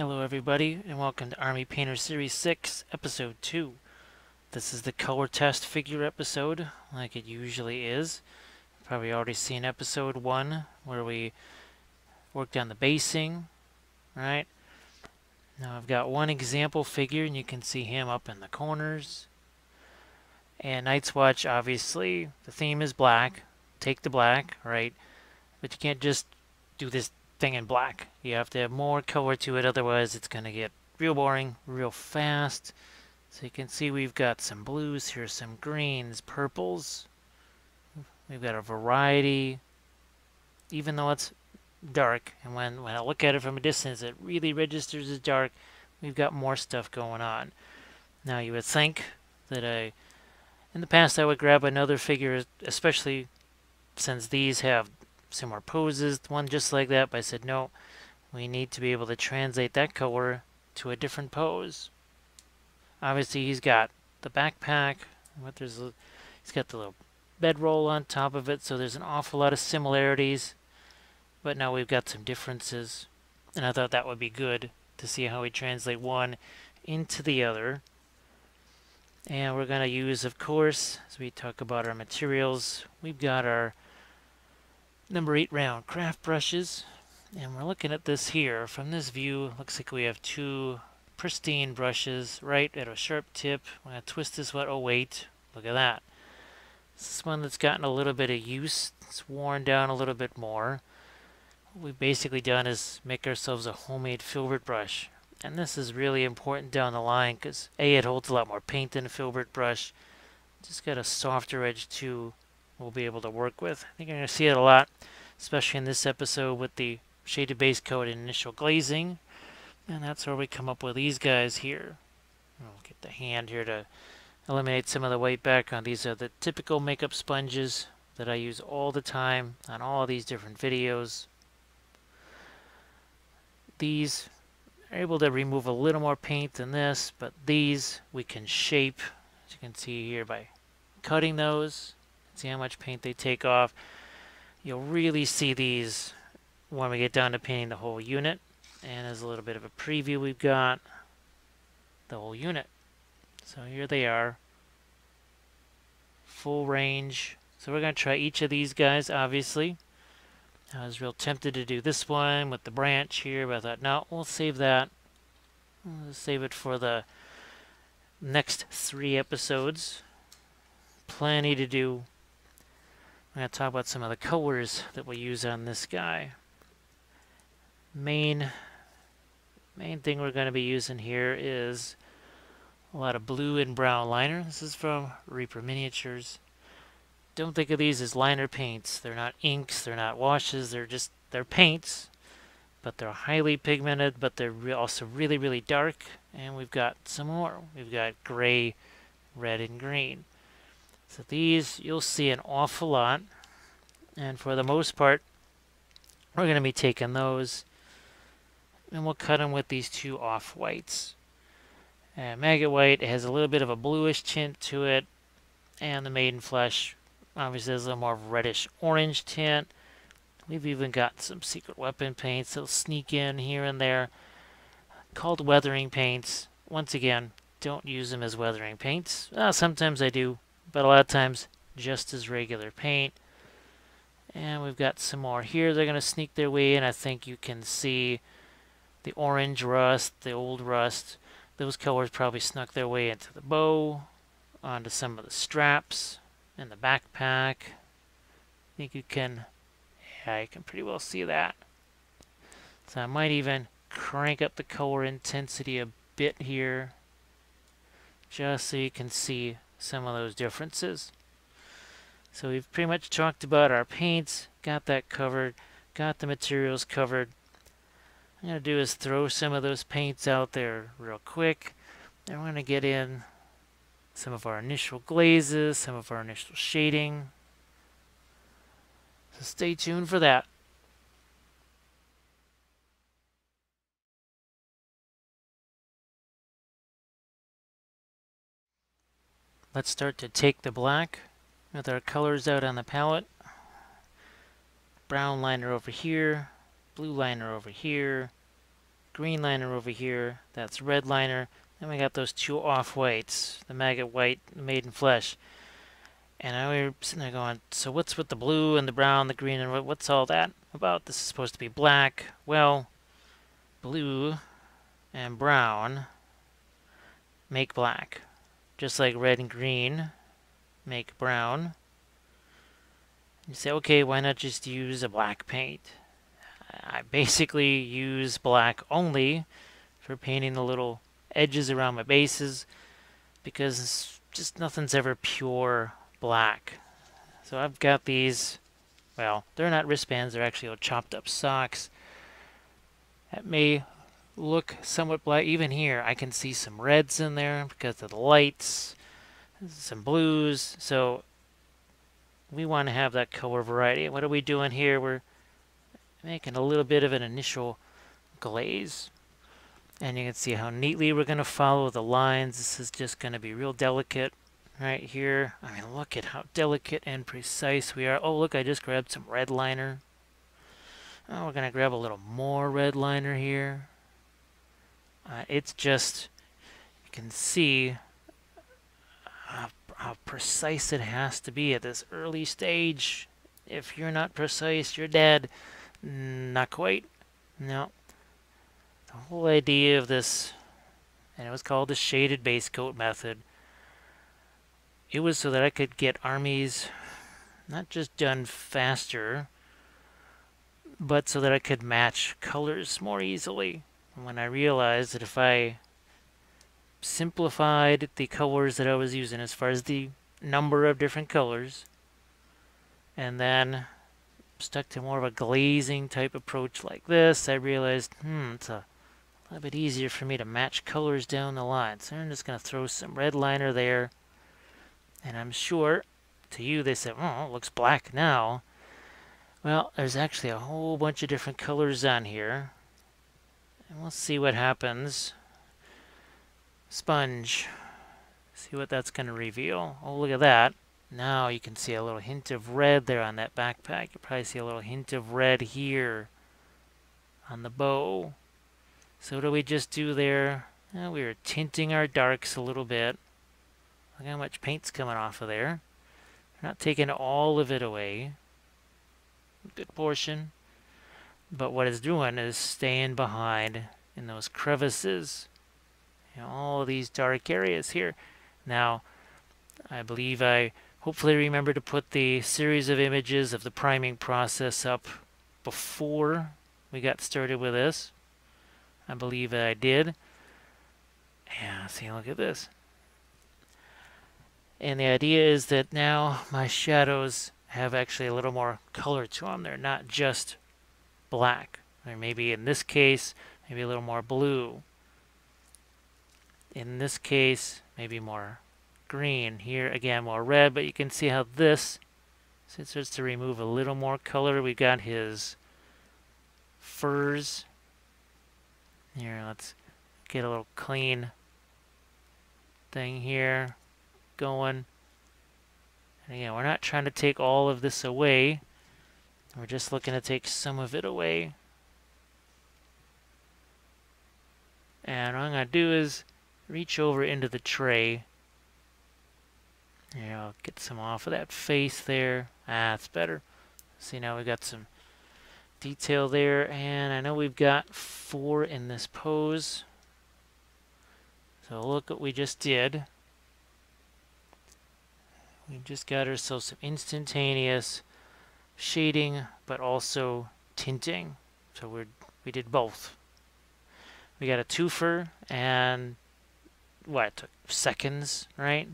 Hello everybody, and welcome to Army Painter Series 6, Episode 2. This is the color test figure episode, like it usually is. You've probably already seen Episode 1, where we worked on the basing, right? Now I've got one example figure, and you can see him up in the corners. And Night's Watch, obviously, the theme is black. Take the black, right? But you can't just do this thing in black. You have to have more color to it, otherwise it's going to get real boring real fast. So you can see we've got some blues here, some greens, purples. We've got a variety, even though it's dark. And when I look at it from a distance, it really registers as dark. We've got more stuff going on. Now you would think that in the past I would grab another figure, especially since these have similar poses, one just like that, but I said no, we need to be able to translate that color to a different pose. Obviously he's got the backpack, he's got the little bedroll on top of it, so there's an awful lot of similarities, but now we've got some differences, and I thought that would be good to see how we translate one into the other. And we're going to use, of course, as we talk about our materials, we've got our number 8 round craft brushes, and we're looking at this here. From this view, looks like we have two pristine brushes right at a sharp tip. I'm going to twist this one. Oh wait, look at that. This is one that's gotten a little bit of use. It's worn down a little bit more. What we've basically done is make ourselves a homemade filbert brush, and this is really important down the line because A, it holds a lot more paint than a filbert brush. Just got a softer edge too. We'll be able to work with. I think you're going to see it a lot, especially in this episode with the shaded base coat and initial glazing. And that's where we come up with these guys here. I'll get the hand here to eliminate some of the white background. These are the typical makeup sponges that I use all the time on all of these different videos. These are able to remove a little more paint than this, but these we can shape, as you can see here, by cutting those. See how much paint they take off. You'll really see these when we get down to painting the whole unit. And as a little bit of a preview, we've got the whole unit. So here they are, full range. So we're going to try each of these guys, obviously. I was real tempted to do this one with the branch here, but I thought, no, we'll save that. We'll save it for the next 3 episodes. Plenty to do. I'm going to talk about some of the colors that we use on this guy. Main thing we're going to be using here is a lot of blue and brown liner. This is from Reaper Miniatures. Don't think of these as liner paints. They're not inks, they're not washes, they're paints, but they're highly pigmented, but they're also really, really dark. And we've got some more. We've got gray, red, and green. So these you'll see an awful lot, and for the most part we're going to be taking those and we'll cut them with these two off-whites. Maggot White has a little bit of a bluish tint to it, and the Maiden Flesh obviously has a little more reddish orange tint. We've even got some secret weapon paints that'll sneak in here and there called weathering paints. Once again, don't use them as weathering paints. Sometimes I do, but a lot of times just as regular paint. And we've got some more here. They're going to sneak their way in. I think you can see the orange rust, the old rust. Those colors probably snuck their way into the bow, onto some of the straps and the backpack. I think you can pretty well see that. So I might even crank up the color intensity a bit here, just so you can see some of those differences. So we've pretty much talked about our paints, got that covered, got the materials covered. What I'm going to do is throw some of those paints out there real quick. And we're going to get in some of our initial glazes, some of our initial shading. So stay tuned for that. Let's start to take the black with our colors out on the palette. Brown liner over here, blue liner over here, green liner over here. That's red liner. Then we got those two off-whites, the maggot white, the maiden flesh. And I was sitting there going, so what's with the blue and the brown, the green, and what's all that about? This is supposed to be black. Well, blue and brown make black. Just like red and green make brown. You say, okay, why not just use a black paint? I basically use black only for painting the little edges around my bases because just nothing's ever pure black. So I've got these, well, they're not wristbands, they're actually chopped up socks that may look somewhat black. Even here, I can see some reds in there because of the lights, some blues. So we want to have that color variety. What are we doing here? We're making a little bit of an initial glaze. And you can see how neatly we're going to follow the lines. This is just going to be real delicate right here. I mean, look at how delicate and precise we are. Oh, look, I just grabbed some red liner. Oh, we're going to grab a little more red liner here. It's just, you can see how precise it has to be at this early stage. If you're not precise, you're dead. Not quite. No. The whole idea of this, and it was called the shaded base coat method, it was so that I could get armies not just done faster, but so that I could match colors more easily. And when I realized that if I simplified the colors that I was using as far as the number of different colors, and then stuck to more of a glazing type approach like this, I realized, it's a little bit easier for me to match colors down the line. So I'm just going to throw some red liner there. And I'm sure to you they said, oh, it looks black now. Well, there's actually a whole bunch of different colors on here. And we'll see what happens. Sponge. See what that's going to reveal. Oh, look at that. Now you can see a little hint of red there on that backpack. You probably see a little hint of red here on the bow. So what do we just do there? Well, we were tinting our darks a little bit. Look how much paint's coming off of there. We're not taking all of it away. Good portion. But what it's doing is staying behind in those crevices. You know, all these dark areas here. Now, I believe I hopefully remember to put the series of images of the priming process up before we got started with this. I believe I did. Yeah, see, look at this. And the idea is that now my shadows have actually a little more color to them. They're not just black. Or maybe in this case, maybe a little more blue. In this case, maybe more green. Here, again, more red. But you can see how this, so it starts to remove a little more color. We got his furs. Here, let's get a little clean thing here going. And again, we're not trying to take all of this away. We're just looking to take some of it away. And what I'm going to do is reach over into the tray. Here, I'll get some off of that face there. That's better. See, now we've got some detail there. And I know we've got 4 in this pose. So look what we just did. We just got ourselves some instantaneous shading, but also tinting. So we did both. We got a twofer, and what, it took seconds, right,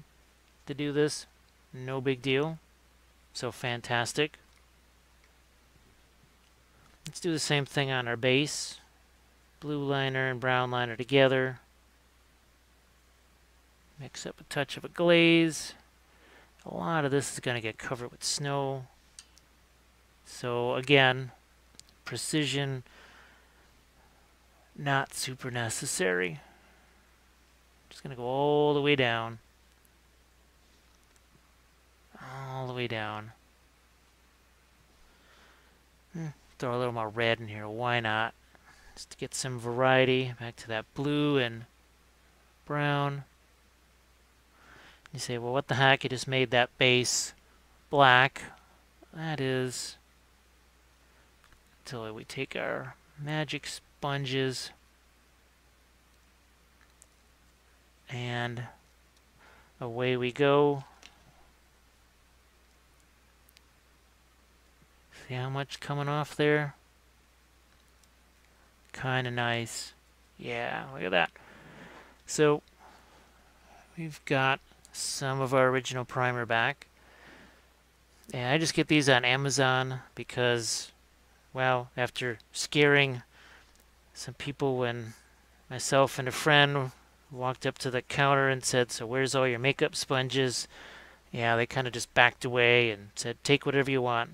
to do this? No big deal. So fantastic. Let's do the same thing on our base. Blue liner and brown liner together. Mix up a touch of a glaze. A lot of this is going to get covered with snow. So again, precision, not super necessary. Just going to go all the way down. All the way down. Throw a little more red in here. Why not? just to get some variety. Back to that blue and brown. You say, well, what the heck? You just made that base black. That is until we take our magic sponges and away we go. See how much coming off there? Kind of nice. Yeah, look at that. So we've got some of our original primer back. And I just get these on Amazon because, well, after scaring some people when myself and a friend walked up to the counter and said, so where's all your makeup sponges? Yeah, they kind of just backed away and said, take whatever you want.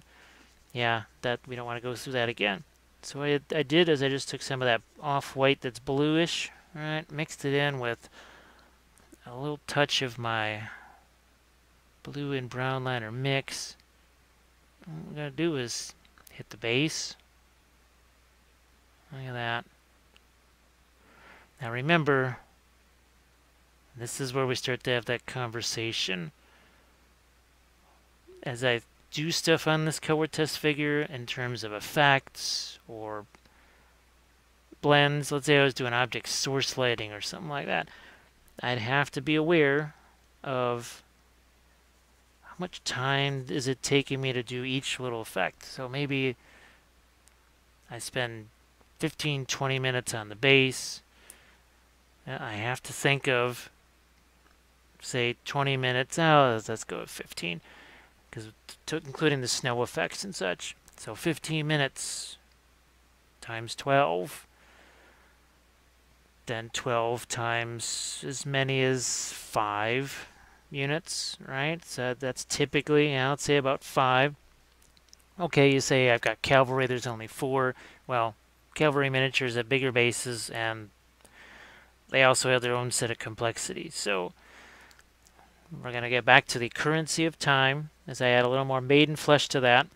Yeah, that we don't want to go through that again. So what I did is I just took some of that off-white that's bluish, right, mixed it in with a little touch of my blue and brown liner mix. What we're going to do is hit the base. Look at that. Now remember, this is where we start to have that conversation. As I do stuff on this color test figure in terms of effects or blends, let's say I was doing object source lighting or something like that, I'd have to be aware of how much time is it taking me to do each little effect. So maybe I spend 15-20 minutes on the base. I have to think of, say, 20 minutes. Oh, let's go with 15, because including the snow effects and such. So 15 minutes times 12, then 12 times as many as 5 units, right? So that's typically, let's say about 5. Okay, you say I've got cavalry, there's only 4. Well, cavalry miniatures have bigger bases, and they also have their own set of complexities. So we're going to get back to the currency of time as I add a little more maiden flesh to that.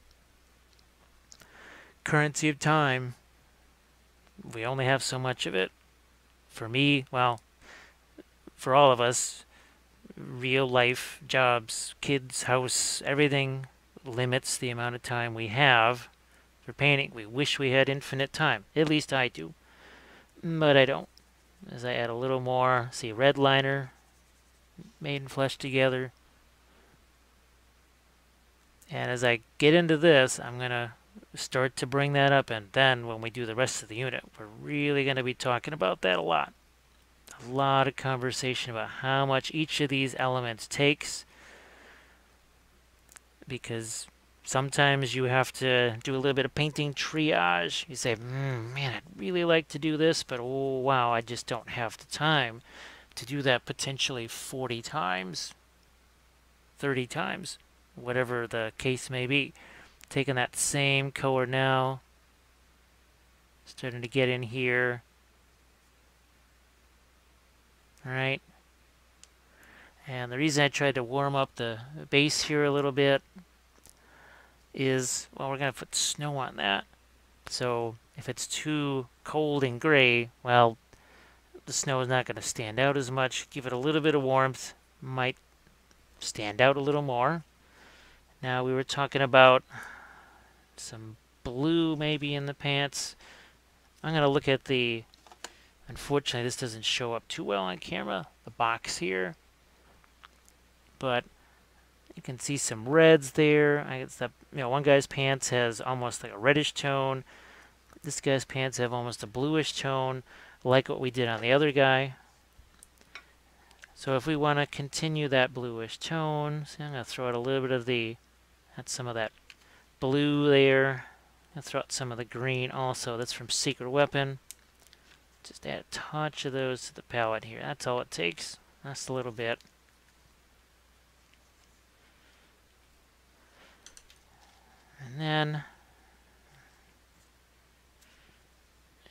Currency of time, we only have so much of it. For me, well, for all of us, real life, jobs, kids, house, everything limits the amount of time we have for painting. We wish we had infinite time. At least I do. But I don't. As I add a little more, see, red liner, maiden flesh together. And as I get into this, I'm going to start to bring that up, and then when we do the rest of the unit, we're really going to be talking about that a lot. A lot of conversation about how much each of these elements takes, because sometimes you have to do a little bit of painting triage. You say, man, I'd really like to do this, but oh wow, I just don't have the time to do that potentially 40 times, 30 times, whatever the case may be. Taking that same color now, starting to get in here. All right. And the reason I tried to warm up the base here a little bit is, well, we're going to put snow on that. So if it's too cold and gray, well, the snow is not going to stand out as much. Give it a little bit of warmth, might stand out a little more. Now we were talking about some blue maybe in the pants. I'm going to look at the, unfortunately this doesn't show up too well on camera, the box here. But you can see some reds there. I guess that, one guy's pants has almost like a reddish tone. This guy's pants have almost a bluish tone, like what we did on the other guy. So if we want to continue that bluish tone, see, I'm going to throw out a little bit of that's some of that blue there. I'll throw out some of the green also. That's from Secret Weapon. Just add a touch of those to the palette here. That's all it takes. That's a little bit. And then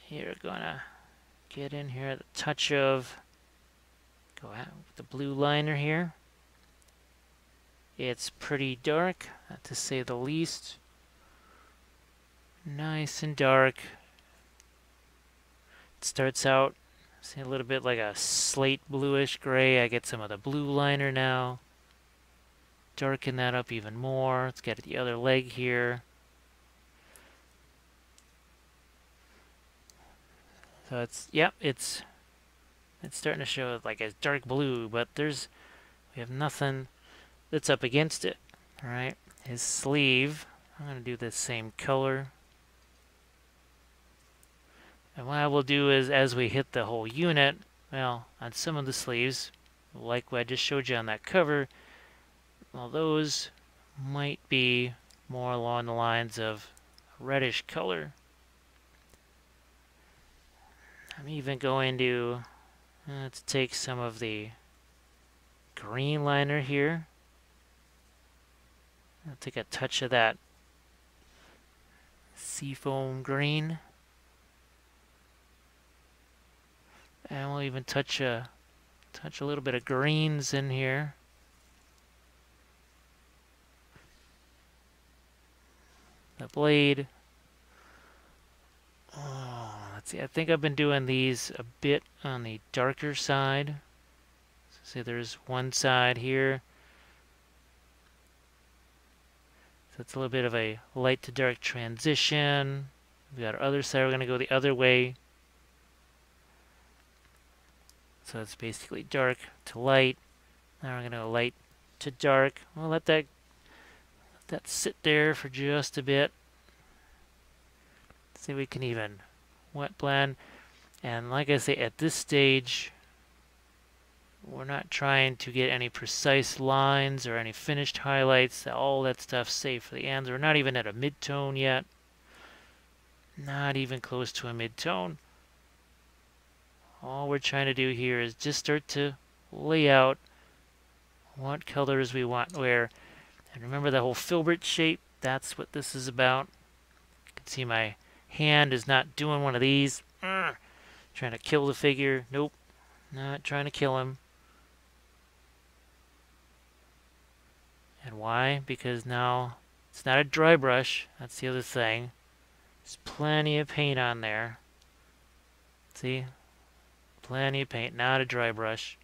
you're gonna get in here the touch of, go out with the blue liner here. It's pretty dark, to say the least. Nice and dark. starts out, see, a little bit like a slate bluish gray. I get some of the blue liner now. Darken that up even more. Let's get the other leg here. So it's starting to show like a dark blue, but we have nothing that's up against it. All right, his sleeve, I'm going to do the same color. And what I will do is, as we hit the whole unit, well, on some of the sleeves, like what I just showed you on that cover, well, those might be more along the lines of a reddish color. I'm even going to let's take some of the green liner here. I'll take a touch of that seafoam green. And we'll even touch a little bit of greens in here. The blade. Oh, let's see. I think I've been doing these a bit on the darker side. So see, there's one side here. So it's a little bit of a light to dark transition. We got our other side. We're going to go the other way. So it's basically dark to light. Now we're going to go light to dark. We'll let that sit there for just a bit. See, we can even wet blend. And like I say, at this stage, we're not trying to get any precise lines or any finished highlights. All that stuff's safe for the ends. We're not even at a mid-tone yet. Not even close to a mid-tone. All we're trying to do here is just start to lay out what colors we want where. And remember the whole filbert shape? That's what this is about. You can see my hand is not doing one of these. Trying to kill the figure. Nope. Not trying to kill him. And why? Because now it's not a dry brush. That's the other thing. There's plenty of paint on there. See? Plenty of paint, not a dry brush.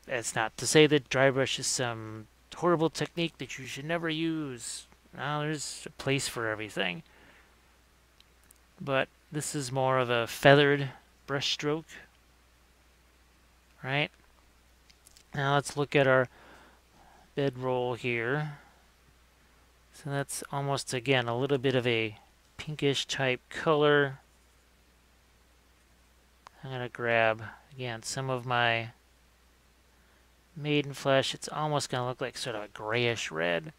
That's not to say that dry brush is some horrible technique that you should never use. Now there's a place for everything. But this is more of a feathered brush stroke. Right? Now let's look at our bedroll here. So that's almost, again, a little bit of a pinkish type color. I'm going to grab, again, some of my maiden flesh. It's almost going to look like sort of a grayish red.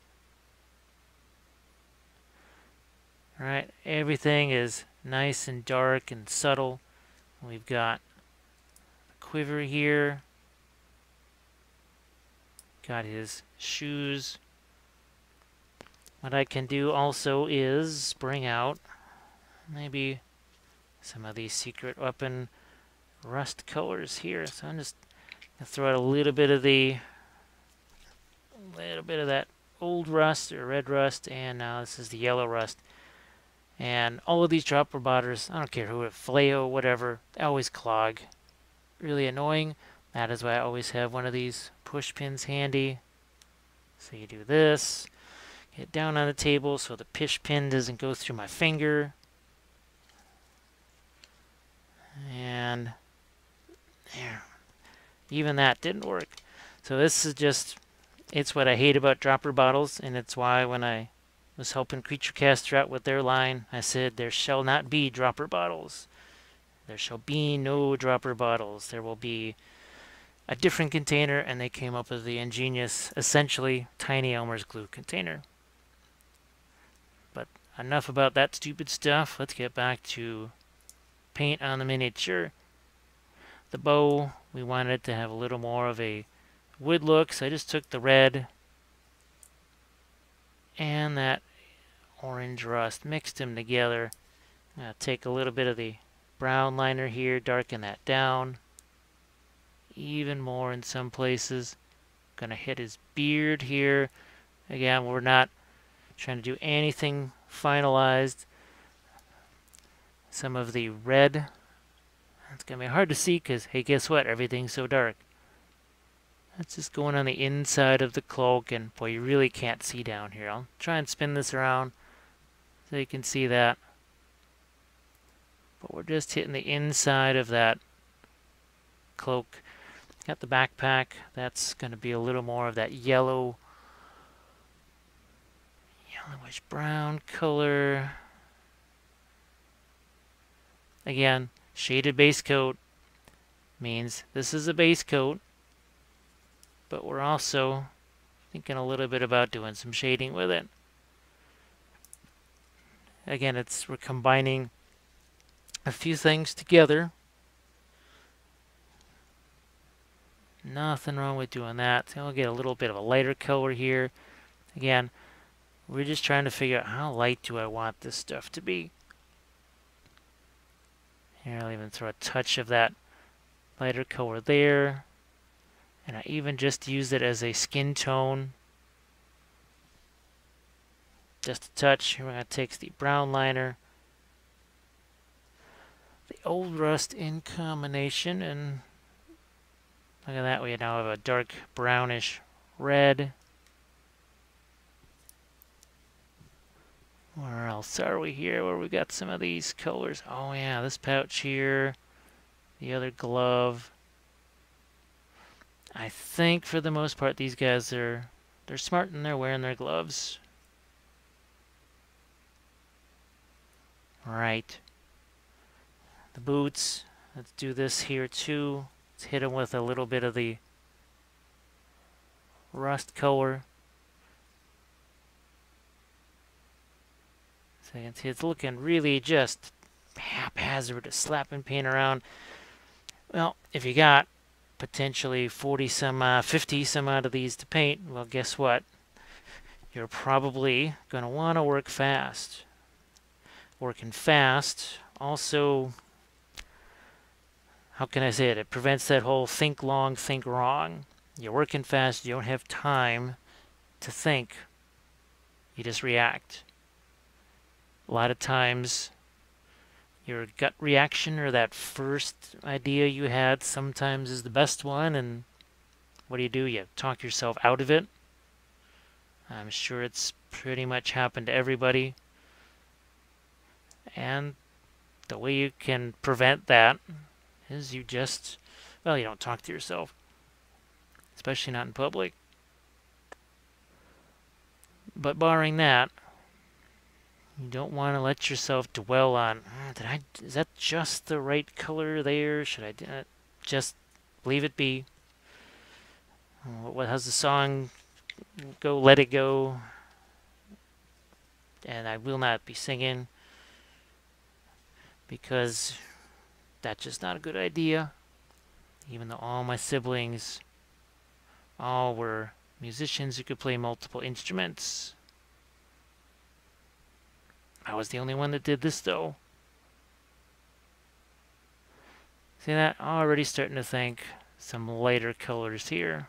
Alright, everything is nice and dark and subtle. We've got a quiver here. Got his shoes. What I can do also is bring out maybe some of these secret weapon rust colors here. So I'm just gonna throw out a little bit of that old rust or red rust, and now this is the yellow rust. And all of these dropper botters, I don't care who, Fleo, whatever, they always clog. Really annoying. That is why I always have one of these push pins handy. So you do this, get down on the table so the push pin doesn't go through my finger. And there. Even that didn't work. So this is just, it's what I hate about dropper bottles, and it's why when I was helping Creature Caster out with their line, I said there shall not be dropper bottles. There shall be no dropper bottles. There will be a different container, and they came up with the ingenious, essentially tiny Elmer's glue container. But enough about that stupid stuff. Let's get back to paint on the miniature. The bow, we wanted it to have a little more of a wood look, so I just took the red and that orange rust, mixed them together. I'll take a little bit of the brown liner here, darken that down even more in some places. Gonna hit his beard here. Again, we're not trying to do anything finalized. some of the red. It's going to be hard to see because, hey, guess what? Everything's so dark. That's just going on the inside of the cloak, and boy, you really can't see down here. I'll try and spin this around so you can see that. But we're just hitting the inside of that cloak. Got the backpack. That's going to be a little more of that yellowish brown color. Again, shaded base coat means this is a base coat, but we're also thinking a little bit about doing some shading with it. Again, we're combining a few things together. Nothing wrong with doing that. So I'll get a little bit of a lighter color here. Again, we're just trying to figure out how light do I want this stuff to be. Here, I'll even throw a touch of that lighter color there. And I even just use it as a skin tone. Just a touch. Here we're going to take the brown liner, the old rust in combination, and look at that. We now have a dark brownish red. Where else are we here? Where we got some of these colors? Oh yeah, this pouch here, the other glove. I think for the most part these guys they're smart and they're wearing their gloves. Right. The boots. Let's do this here too. Let's hit them with a little bit of the rust color. So you can see it's looking really just haphazard, just slapping paint around. Well, if you got potentially 50 some odd of these to paint, well, guess what? You're probably going to want to work fast. Working fast also, how can I say it? It prevents that whole think long, think wrong. You're working fast, you don't have time to think. You just react. A lot of times, your gut reaction or that first idea you had sometimes is the best one, and what do? You talk yourself out of it. I'm sure it's pretty much happened to everybody. And the way you can prevent that is you just, well, you don't talk to yourself, especially not in public. But barring that, you don't want to let yourself dwell on, is that just the right color there? Should I just leave it be? What has the song go? Let it go. And I will not be singing because that's just not a good idea. Even though all my siblings all were musicians who could play multiple instruments. I was the only one that did this, though. See that? Already starting to think some lighter colors here.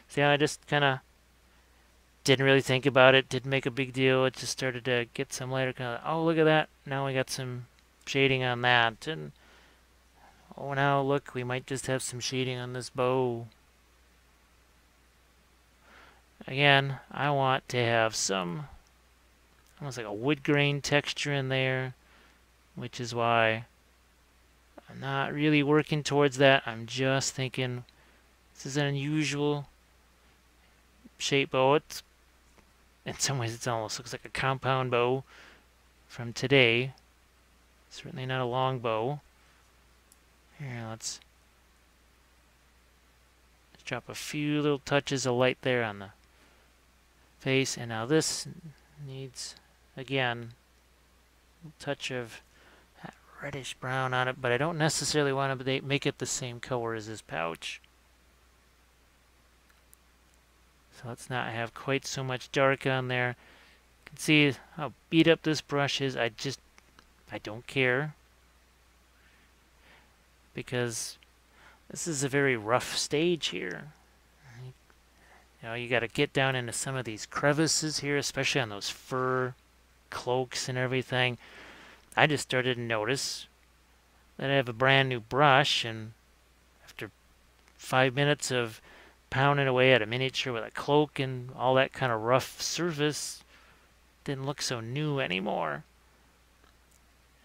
See how I just kind of didn't really think about it, didn't make a big deal. It just started to get some lighter color. Oh, look at that. Now we got some shading on that. And oh, now look, we might just have some shading on this bow. Again, I want to have some almost like a wood grain texture in there, which is why I'm not really working towards that. I'm just thinking this is an unusual shape bow. In some ways it almost looks like a compound bow from today. Certainly not a long bow. Here, let's drop a few little touches of light there on the face. And now this needs, again, a touch of that reddish brown on it, but I don't necessarily want to make it the same color as this pouch. So let's not have quite so much dark on there. You can see how beat up this brush is. I don't care, because this is a very rough stage here. You know, you got to get down into some of these crevices here, especially on those fur cloaks and everything. I just started to notice that I have a brand new brush, and after 5 minutes of pounding away at a miniature with a cloak and all that kind of rough surface, didn't look so new anymore.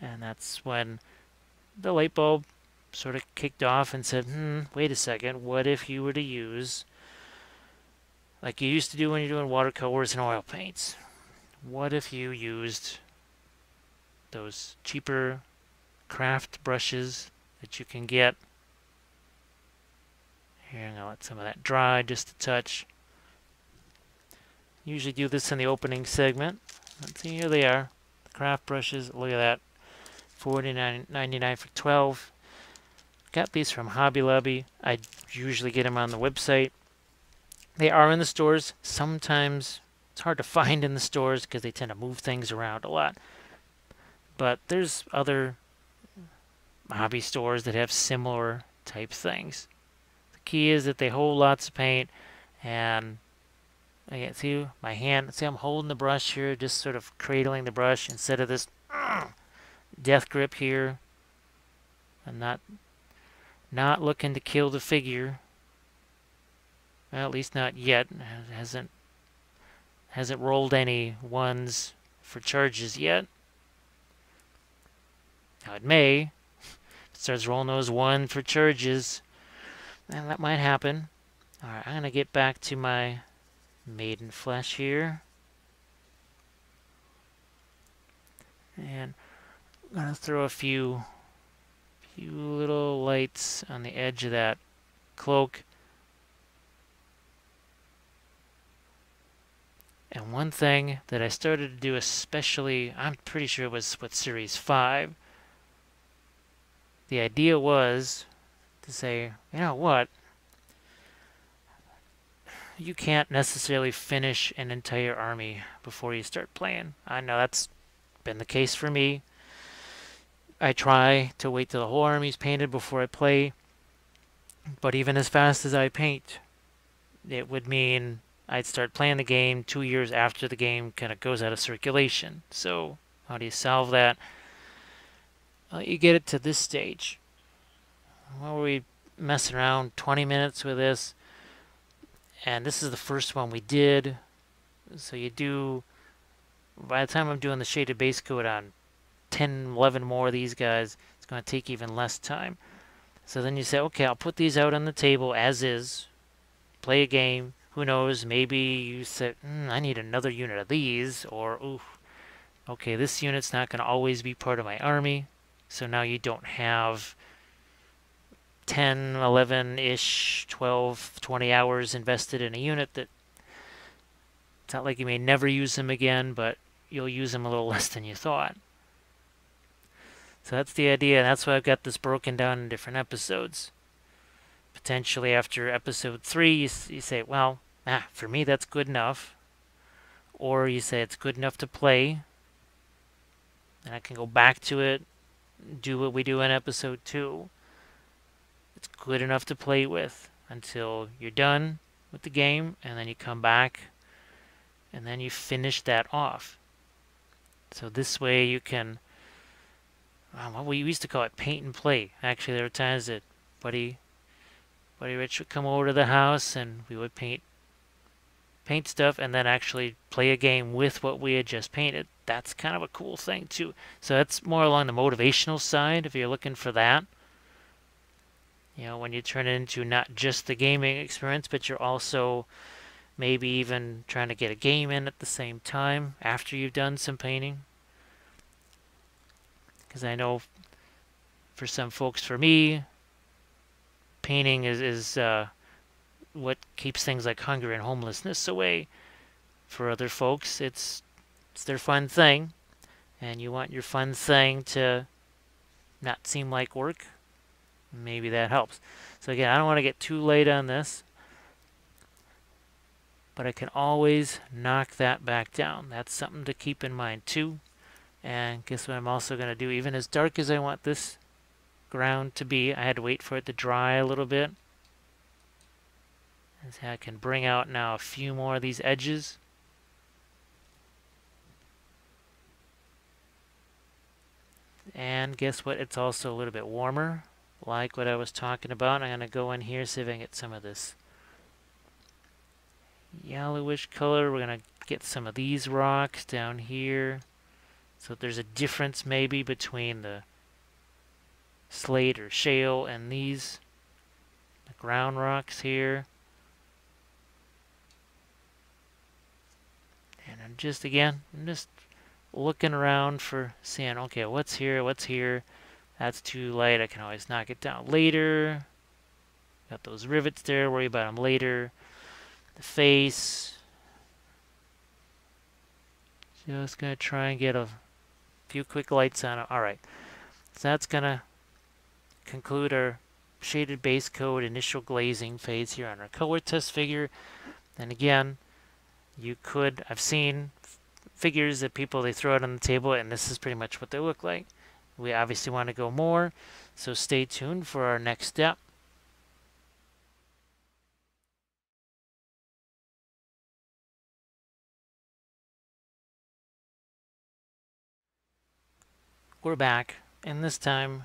And that's when the light bulb sort of kicked off and said, wait a second, what if you were to use, like you used to do when you're doing watercolors and oil paints, what if you used those cheaper craft brushes that you can get. Here, I'm going to let some of that dry just a touch. Usually do this in the opening segment. Let's see, here they are. The craft brushes, look at that. $49.99 for 12. Got these from Hobby Lobby. I usually get them on the website. They are in the stores. Sometimes it's hard to find in the stores because they tend to move things around a lot. But there's other hobby stores that have similar type things. The key is that they hold lots of paint, and I can see my hand. See, I'm holding the brush here, just sort of cradling the brush instead of this death grip here. I'm not looking to kill the figure. Well, at least not yet. It hasn't rolled any ones for charges yet. Now it may. If it starts rolling those one for charges, then that might happen. Alright, I'm going to get back to my maiden flesh here. And I'm going to throw a few little lights on the edge of that cloak. And one thing that I started to do, especially, I'm pretty sure it was with Series 5, the idea was to say, you know what, you can't necessarily finish an entire army before you start playing. I know that's been the case for me. I try to wait till the whole army's painted before I play, but even as fast as I paint, it would mean I'd start playing the game 2 years after the game kind of goes out of circulation. So how do you solve that? You get it to this stage. What were we messing around? 20 minutes with this. And this is the first one we did. So you do, by the time I'm doing the shaded base coat on 10, 11 more of these guys, it's going to take even less time. So then you say, okay, I'll put these out on the table as is. Play a game. Who knows, maybe you said, I need another unit of these. Or, ooh, okay, this unit's not going to always be part of my army. So now you don't have 10, 11-ish, 12, 20 hours invested in a unit that it's not like you may never use them again, but you'll use them a little less than you thought. So that's the idea, and that's why I've got this broken down in different episodes. Potentially after episode 3, you say, well, for me that's good enough. Or you say it's good enough to play, and I can go back to it, do what we do in episode 2. It's good enough to play with until you're done with the game, and then you come back, and then you finish that off. So this way you can, what we used to call it paint and play. Actually, there were times that Buddy Rich would come over to the house, and we would paint stuff, and then actually play a game with what we had just painted. That's kind of a cool thing too. So that's more along the motivational side if you're looking for that. You know, when you turn it into not just the gaming experience, but you're also maybe even trying to get a game in at the same time after you've done some painting. Because I know for some folks, for me, painting is what keeps things like hunger and homelessness away. For other folks, it's their fun thing, and you want your fun thing to not seem like work. Maybe that helps. So again, I don't want to get too late on this, but I can always knock that back down. That's something to keep in mind too. And guess what I'm also going to do? Even as dark as I want this ground to be, I had to wait for it to dry a little bit. And so I can bring out now a few more of these edges. And guess what? It's also a little bit warmer, like what I was talking about. I'm going to go in here, see if I can get some of this yellowish color. We're going to get some of these rocks down here. So there's a difference maybe between the slate or shale and these the ground rocks here. And I'm just looking around for seeing, okay, what's here, what's here. That's too light. I can always knock it down later. Got those rivets there, worry about them later. The face. Just going to try and get a few quick lights on it. Alright, so that's going to conclude our shaded base coat initial glazing phase here on our color test figure. And again, I've seen figures that they throw it on the table, and this is pretty much what they look like. We obviously want to go more, so stay tuned for our next step. We're back, and this time,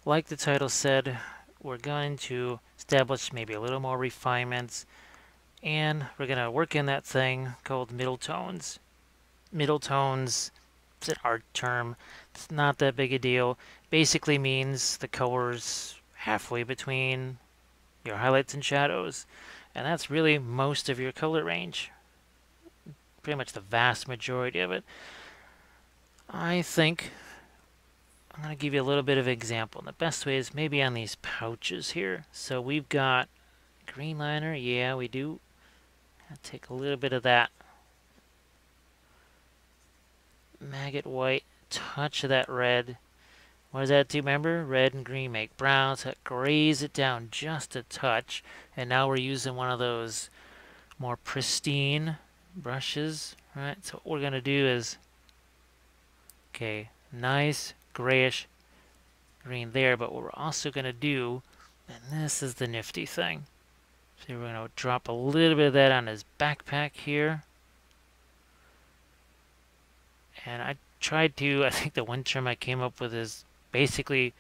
like the title said, we're going to establish maybe a little more refinements, and we're going to work in that thing called middle tones. Middle tones, it's an art term. It's not that big a deal. Basically means the colors halfway between your highlights and shadows. And that's really most of your color range. Pretty much the vast majority of it. I think I'm going to give you a little bit of an example. And the best way is maybe on these pouches here. So we've got green liner. Yeah, we do. I'll take a little bit of that maggot white, touch of that red. What does that do? Remember, red and green make brown, so it grays it down just a touch. And now we're using one of those more pristine brushes, right? So what we're going to do is, okay, nice grayish green there, but what we're also going to do, and this is the nifty thing, so we're going to drop a little bit of that on his backpack here. And I think the one term I came up with is basically,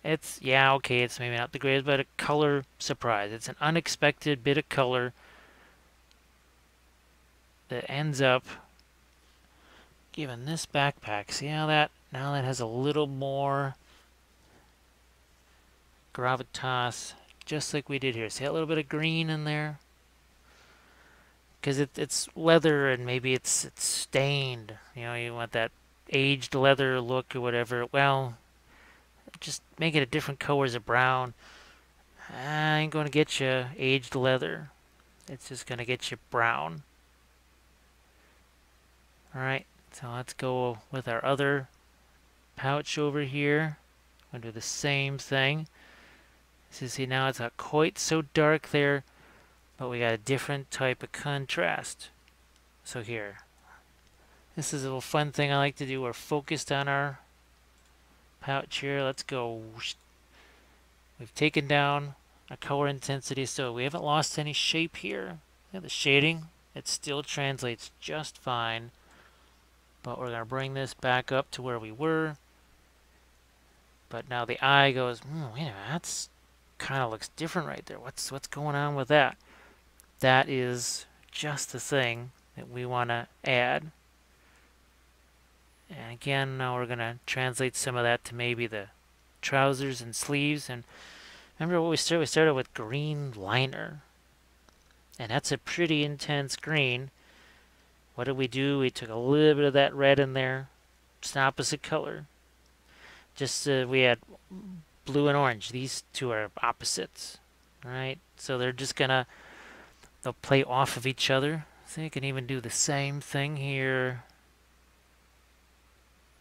it's maybe not the greatest, but a color surprise. It's an unexpected bit of color that ends up giving this backpack, see how that, now that has a little more gravitas, just like we did here. See that little bit of green in there? Because it's leather and maybe it's stained. You know, you want that aged leather look or whatever. Well, just make it a different color as a brown. I ain't going to get you aged leather. It's just going to get you brown. Alright, so let's go with our other pouch over here. I'm going to do the same thing. So see now it's not quite so dark there, but we got a different type of contrast. So here, this is a little fun thing I like to do. We're focused on our pouch here. Let's go. We've taken down our color intensity, so we haven't lost any shape here. The shading, it still translates just fine. But we're going to bring this back up to where we were. But now the eye goes, wait a minute, that's kind of looks different right there. What's going on with that? That is just the thing that we want to add. And again, now we're going to translate some of that to maybe the trousers and sleeves. And remember what we started? We started with green liner. And that's a pretty intense green. What did we do? We took a little bit of that red in there. It's an opposite color. Just we had blue and orange. These two are opposites. Right? So they're just they'll play off of each other. So you can even do the same thing here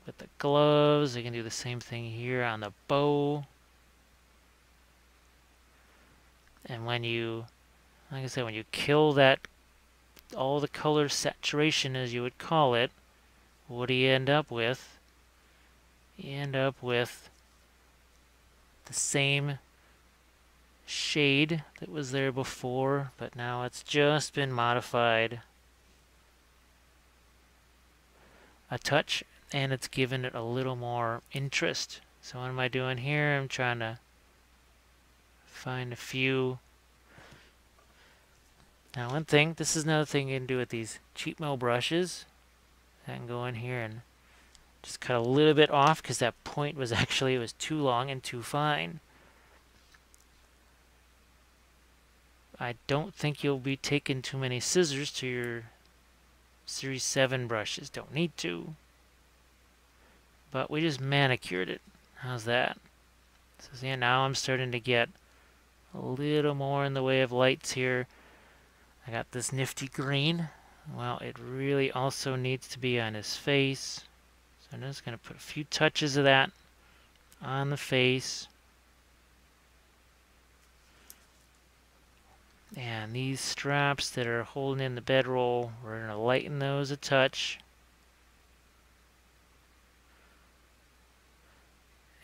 with the gloves. You can do the same thing here on the bow. And when you, like I said, when you kill that, all the color saturation as you would call it, what do you end up with? You end up with the same shade that was there before, but now it's just been modified a touch. and it's given it a little more interest. So what am I doing here? I'm trying to find a few. Now one thing, this is another thing you can do with these cheap mill brushes. I can go in here and just cut a little bit off because that point was actually, it was too long and too fine. I don't think you'll be taking too many scissors to your Series 7 brushes. Don't need to. But we just manicured it. How's that? So yeah, now I'm starting to get a little more in the way of lights here. I got this nifty green. Well, it really also needs to be on his face. So I'm just going to put a few touches of that on the face. And these straps that are holding in the bedroll, we're going to lighten those a touch.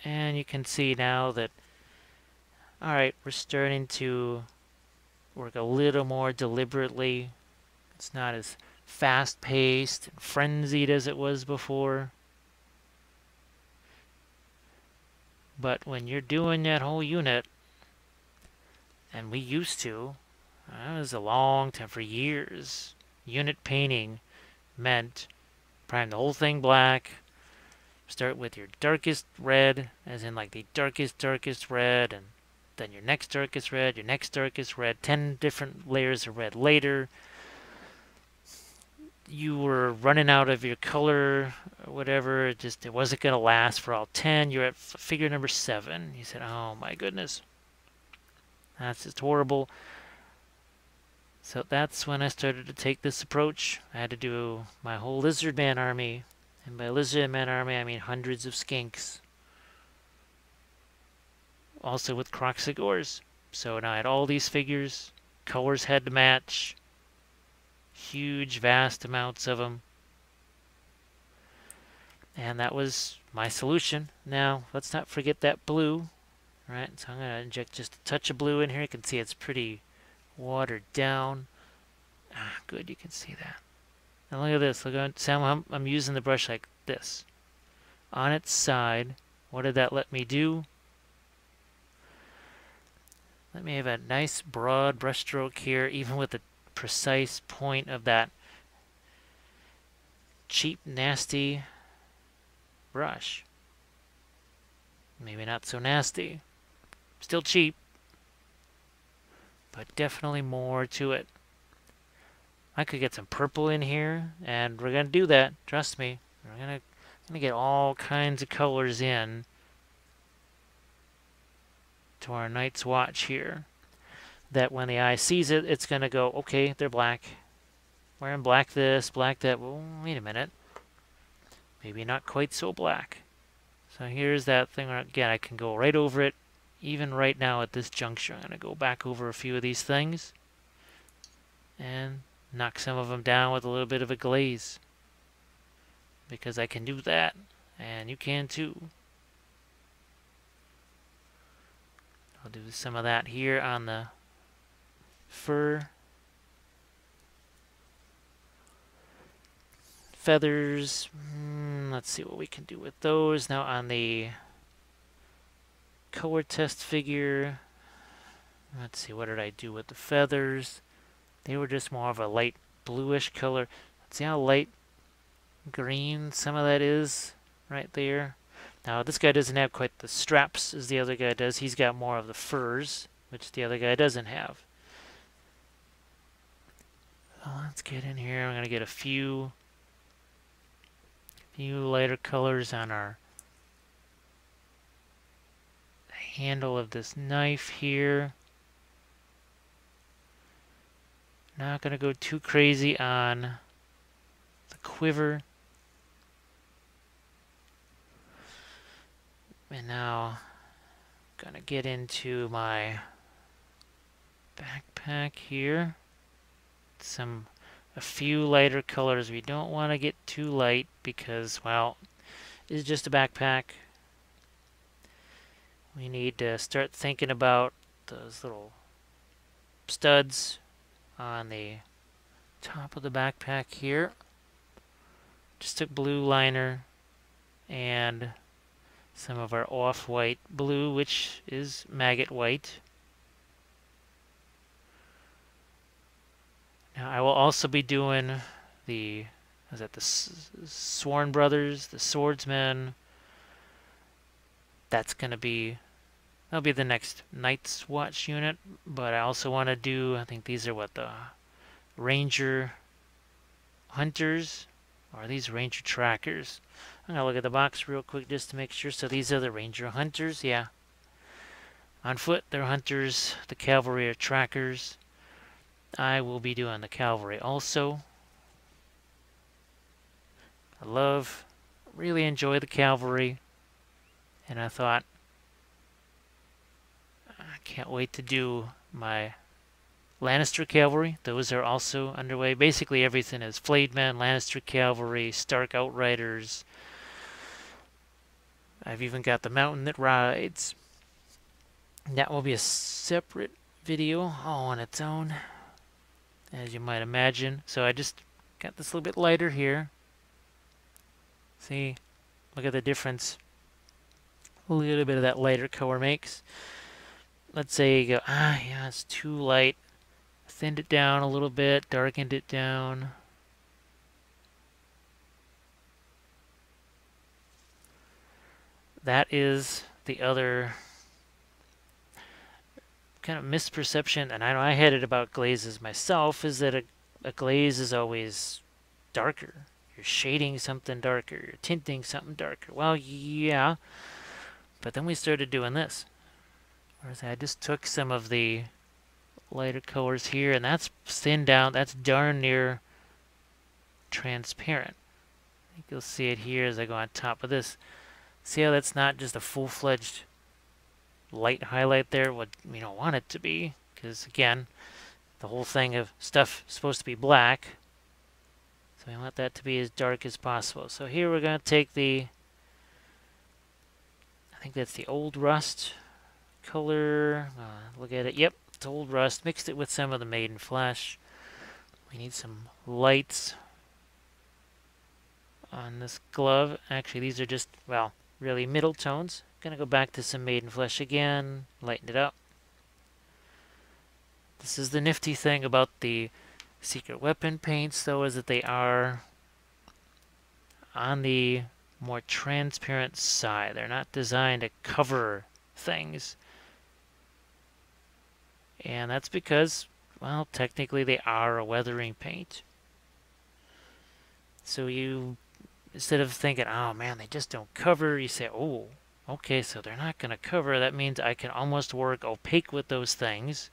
And you can see now that, alright, we're starting to work a little more deliberately. It's not as fast-paced and frenzied as it was before. But when you're doing that whole unit, and we used to, that was a long time, for years, unit painting meant prime the whole thing black, start with your darkest red, as in like the darkest red, and then your next darkest red, 10 different layers of red later. You were running out of your color or whatever, it wasn't going to last for all 10. You're at figure number 7. You said, oh my goodness, that's just horrible. So that's when I started to take this approach. I had to do my whole lizard man army, and by lizard man army I mean hundreds of skinks, also with Croxagores. So now I had all these figures, colors had to match, huge vast amounts of them, and that was my solution. Now let's not forget that blue, right? So I'm going to inject just a touch of blue in here. You can see it's pretty watered down. Ah, good, you can see that. Now look at this. Look at, see how I'm using the brush like this. On its side, what did that let me do? Let me have a nice broad brush stroke here, even with the precise point of that cheap, nasty brush. Maybe not so nasty. Still cheap, but definitely more to it. I could get some purple in here, and we're going to do that. Trust me. We're going to get all kinds of colors in to our Night's Watch here. That when the eye sees it, it's going to go, okay, they're black. Wearing black this, black that. Well, wait a minute. Maybe not quite so black. So here's that thing where, again, I can go right over it. Even right now at this juncture, I'm going to go back over a few of these things and knock some of them down with a little bit of a glaze. Because I can do that, and you can too. I'll do some of that here on the fur. Feathers, let's see what we can do with those. Now on the color test figure, let's see, what did I do with the feathers? They were just more of a light bluish color. Let's see how light green some of that is right there. Now this guy doesn't have quite the straps as the other guy does. He's got more of the furs, which the other guy doesn't have. So let's get in here. I'm going to get a few lighter colors on our handle of this knife here. Not going to go too crazy on the quiver. And now I'm going to get into my backpack here. A few lighter colors. We don't want to get too light because, well, it's just a backpack. We need to start thinking about those little studs on the top of the backpack here. Just a blue liner and some of our off-white blue, which is maggot white. Now I will also be doing the, is that the Sworn Brothers, the Swordsmen. That'll be the next Night's Watch unit. But I also want to do, I think these are what, the Ranger Hunters, or are these Ranger Trackers? I'm gonna look at the box real quick just to make sure. So these are the Ranger Hunters, yeah. On foot, they're hunters. The cavalry are trackers. I will be doing the cavalry also. Really enjoy the cavalry. And I thought, I can't wait to do my Lannister cavalry. Those are also underway. Basically everything is Flayed Men, Lannister cavalry, Stark Outriders. I've even got the Mountain that Rides. That will be a separate video all on its own, as you might imagine. So I just got this a little bit lighter here. See, look at the difference a little bit of that lighter color makes. Let's say you go, yeah, it's too light. Thinned it down a little bit, darkened it down. That is the other kind of misperception, and I know I had it about glazes myself, is that a glaze is always darker. You're shading something darker, you're tinting something darker. Well, yeah, but then we started doing this. Whereas I just took some of the lighter colors here, and that's thinned down, that's darn near transparent. I think you'll see it here as I go on top of this. See how that's not just a full-fledged light highlight there? What we don't want it to be, because again, the whole thing of stuff is supposed to be black, so we want that to be as dark as possible. So here we're going to take the, I think that's the Old Rust color. Look at it. Yep, it's Old Rust. Mixed it with some of the Maiden Flesh. We need some lights on this glove. Actually, these are just, well, really middle tones. Gonna go back to some Maiden Flesh again, lighten it up. This is the nifty thing about the secret weapon paints, though, is that they are on the more transparent side. They're not designed to cover things. And that's because, well, technically they are a weathering paint. So you, instead of thinking, oh man, they just don't cover, you say, oh, okay, so they're not going to cover. That means I can almost work opaque with those things.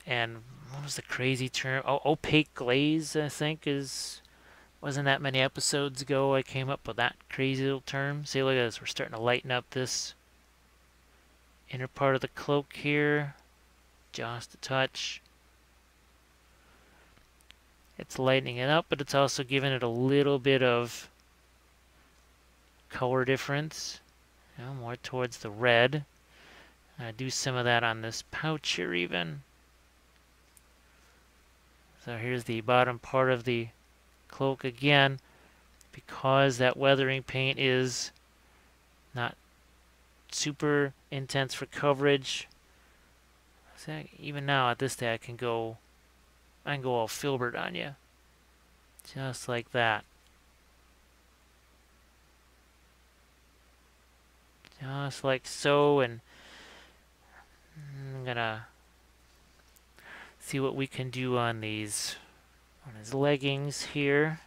And what was the crazy term? Oh, opaque glaze, I think, wasn't that many episodes ago I came up with that crazy little term. See, look at this. We're starting to lighten up this inner part of the cloak here. Just a touch. It's lightening it up, but it's also giving it a little bit of color difference, more towards the red. I do some of that on this pouch here even. So here's the bottom part of the cloak again. Because that weathering paint is not super intense for coverage. So even now at this day I can go all Filbert on you. Just like that. Just like so, and I'm gonna see what we can do on his leggings here.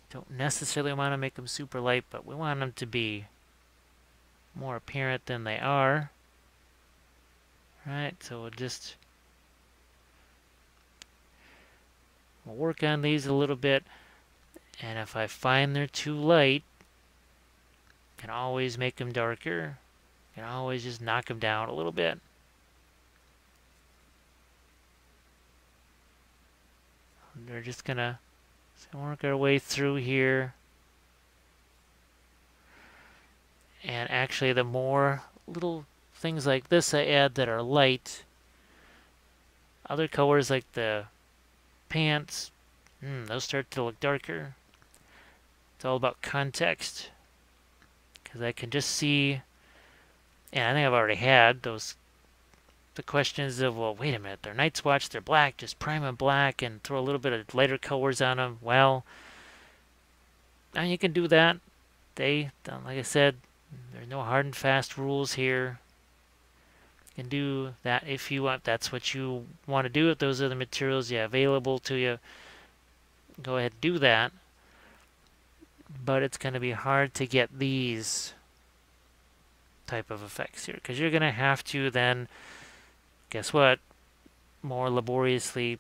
Don't necessarily want to make them super light, but we want them to be more apparent than they are. Right, so we'll work on these a little bit, and if I find they're too light, can always make them darker. Can always just knock them down a little bit. We're just gonna work our way through here. And actually, the more little things like this I add that are light, other colors like the pants, those start to look darker. It's all about context. Because I can just see, and I think I've already had the questions of, well, wait a minute, they're Night's Watch, they're black, just prime them black and throw a little bit of lighter colors on them. Well, now you can do that. Like I said, there's no hard and fast rules here. You can do that if you want. That's what you want to do. If those are the materials you have available to you, go ahead and do that. But it's going to be hard to get these type of effects here, because you're going to have to then, guess what, more laboriously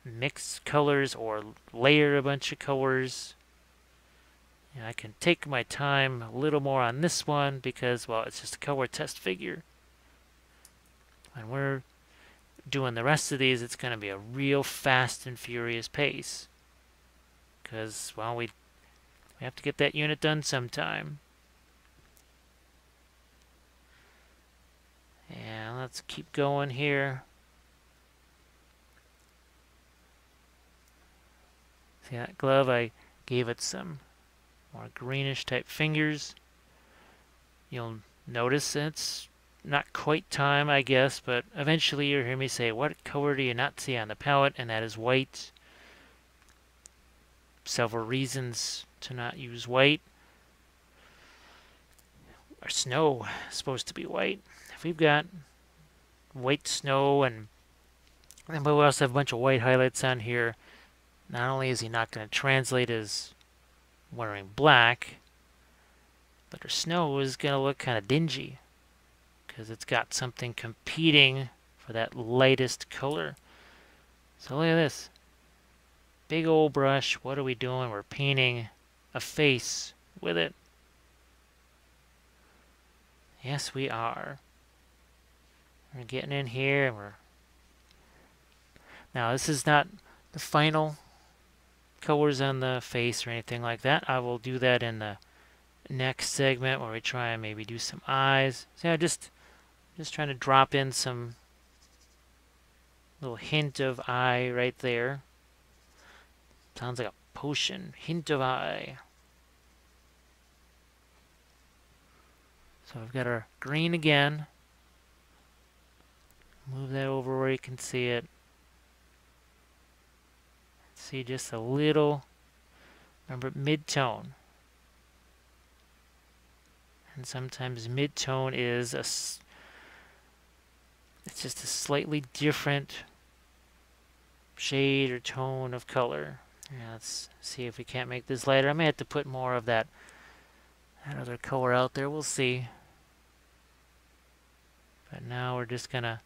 mix colors or layer a bunch of colors. And I can take my time a little more on this one because, well, it's just a color test figure. When we're doing the rest of these, it's going to be a real fast and furious pace. Because, well, we have to get that unit done sometime. And let's keep going here. See that glove? I gave it some more greenish type fingers. You'll notice it's not quite time, I guess, but eventually you'll hear me say, what color do you not see on the palette? And that is white. Several reasons to not use white. Our snow is supposed to be white. If we've got white snow and we also have a bunch of white highlights on here, not only is he not going to translate as wearing black, but our snow is going to look kind of dingy because it's got something competing for that lightest color. So look at this. Big old brush. What are we doing? We're painting a face with it. Yes, we are. We're getting in here and now this is not the final colors on the face or anything like that. I will do that in the next segment where we try and maybe do some eyes. So yeah, just trying to drop in some little hint of eye right there. Sounds like a potion. Hint of eye. So I've got our green again. Move that over where you can see it. See just a little, remember, mid-tone. And sometimes mid-tone is it's just a slightly different shade or tone of color. Yeah, let's see if we can't make this lighter. I may have to put more of that other color out there. We'll see. But now we're just gonna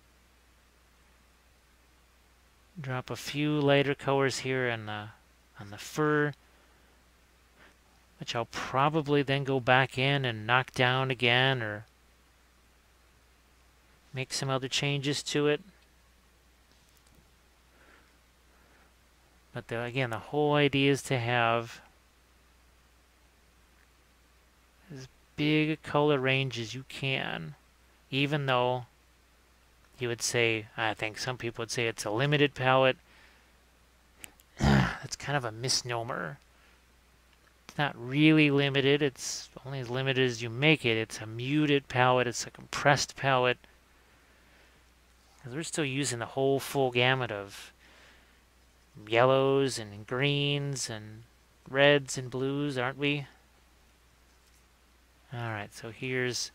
drop a few lighter colors here on the fur, which I'll probably then go back in and knock down again or make some other changes to it. But again, the whole idea is to have as big a color range as you can, even though you would say, I think some people would say it's a limited palette. That's kind of a misnomer. It's not really limited. It's only as limited as you make it. It's a muted palette. It's a compressed palette. Because we're still using the whole full gamut of yellows and greens and reds and blues, aren't we? Alright, so here's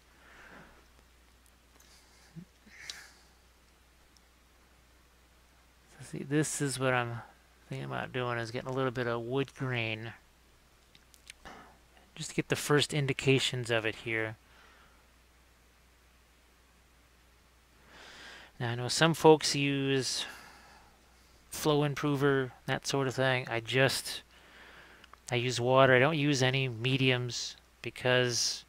see, this is what I'm thinking about doing, is getting a little bit of wood grain. Just to get the first indications of it here. Now I know some folks use flow improver, that sort of thing. I use water. I don't use any mediums because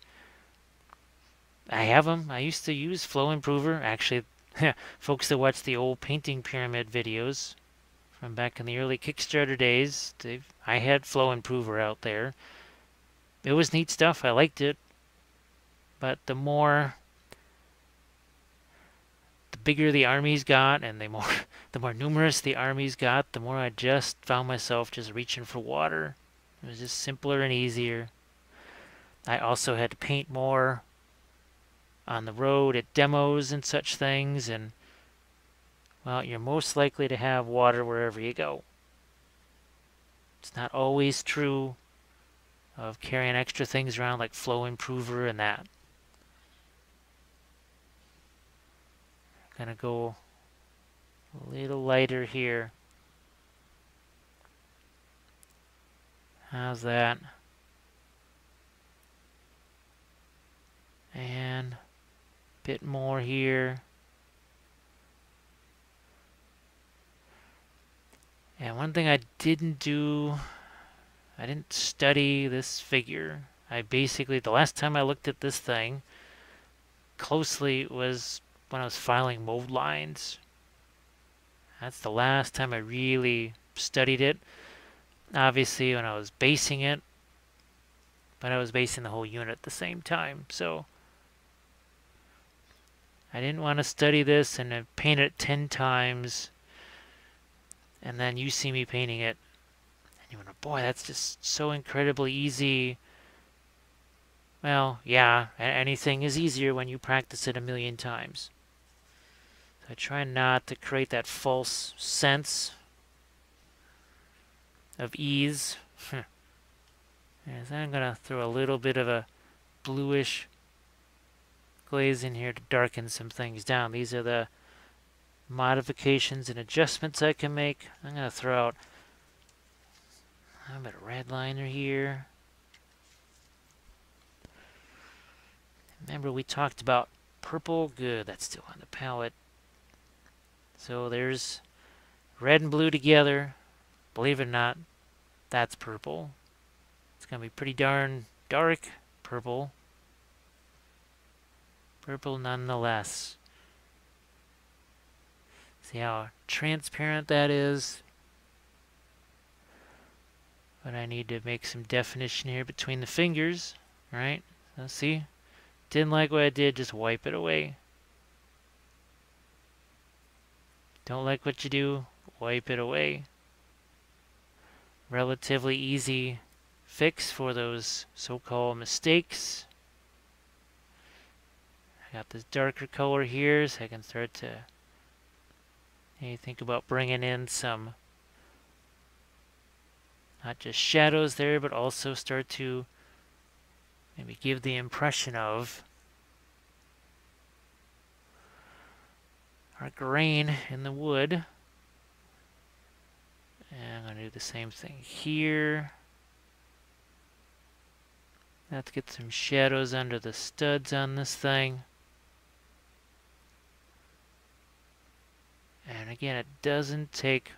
I have them. I used to use flow improver. Actually, folks that watch the old painting pyramid videos from back in the early Kickstarter days, I had flow improver out there. It was neat stuff. I liked it. But the bigger the armies got and the more numerous the armies got, the more I just found myself just reaching for water. It was just simpler and easier. I also had to paint more on the road at demos and such things, and well, you're most likely to have water wherever you go. It's not always true of carrying extra things around like flow improver and that. Gonna go a little lighter here. How's that? And a bit more here. And one thing I didn't do, I didn't study this figure. I basically, the last time I looked at this thing closely was when I was filing mold lines. That's the last time I really studied it. Obviously, when I was basing it, but I was basing the whole unit at the same time, so I didn't want to study this and paint it 10 times, and then you see me painting it, and you wonder, boy, that's just so incredibly easy. Well, yeah, anything is easier when you practice it a million times. So I try not to create that false sense of ease. So I'm going to throw a little bit of a bluish glaze in here to darken some things down. These are the modifications and adjustments I can make. I'm going to throw out a bit of red liner here. Remember we talked about purple? Good, that's still on the palette. So there's red and blue together. Believe it or not, that's purple. It's going to be pretty darn dark purple. Purple nonetheless. See how transparent that is? But I need to make some definition here between the fingers, right? So see? Didn't like what I did, just wipe it away. Don't like what you do, wipe it away. Relatively easy fix for those so-called mistakes. I got this darker color here, so I can start to think about bringing in some, not just shadows there, but also start to maybe give the impression of our grain in the wood. And I'm going to do the same thing here. Let's get some shadows under the studs on this thing. And again, it doesn't take,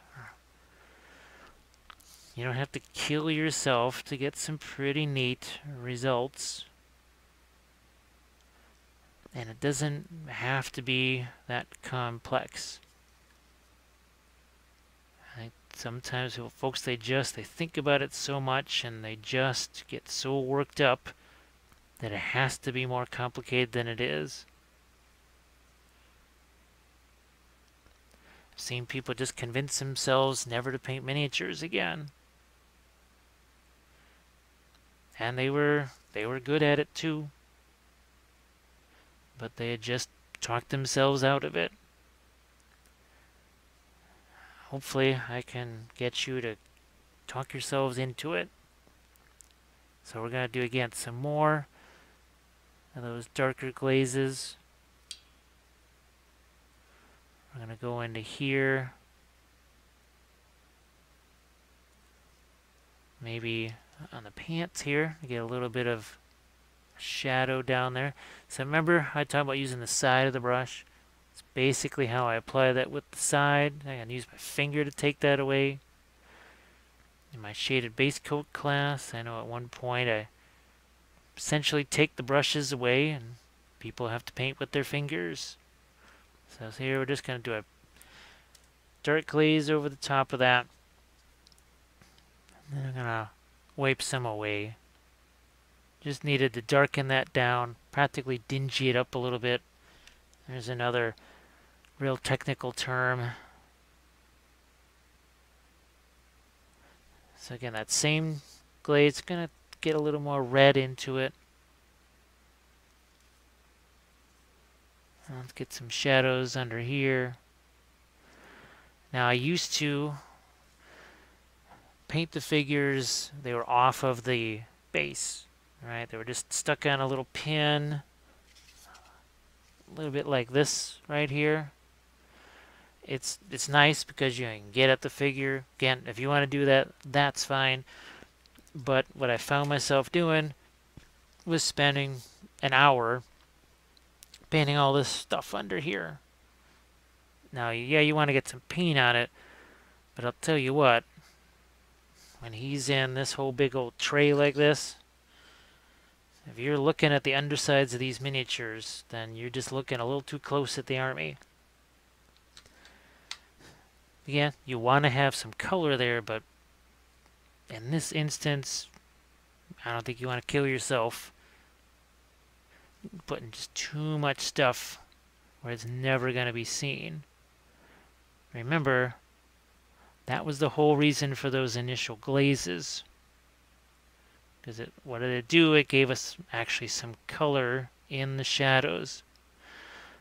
you don't have to kill yourself to get some pretty neat results. And it doesn't have to be that complex. I think sometimes folks, they think about it so much and they just get so worked up that it has to be more complicated than it is. I've seen people just convince themselves never to paint miniatures again. And they were good at it too. But they had just talked themselves out of it. Hopefully I can get you to talk yourselves into it. So we're going to do again some more of those darker glazes. We're going to go into here. Maybe on the pants here to get a little bit of shadow down there. So remember I talked about using the side of the brush. It's basically how I apply that with the side. I can use my finger to take that away. In my shaded base coat class, I know at one point I essentially take the brushes away and people have to paint with their fingers. So here we're just going to do a dark glaze over the top of that. And then I'm going to wipe some away. Just needed to darken that down, practically dingy it up a little bit. There's another real technical term. So again, that same glaze. It's going to get a little more red into it. Let's get some shadows under here. Now I used to paint the figures, they were off of the base, right? They were just stuck on a little pin, a little bit like this right here. It's nice because you can get at the figure. Again, if you want to do that, that's fine. But what I found myself doing was spending an hour painting all this stuff under here. Now, yeah, you want to get some paint on it, but I'll tell you what, when he's in this whole big old tray like this, if you're looking at the undersides of these miniatures, then you're just looking a little too close at the army. Yeah, you want to have some color there, but in this instance, I don't think you want to kill yourself putting just too much stuff where it's never going to be seen. Remember, that was the whole reason for those initial glazes. Because what did it do? It gave us actually some color in the shadows.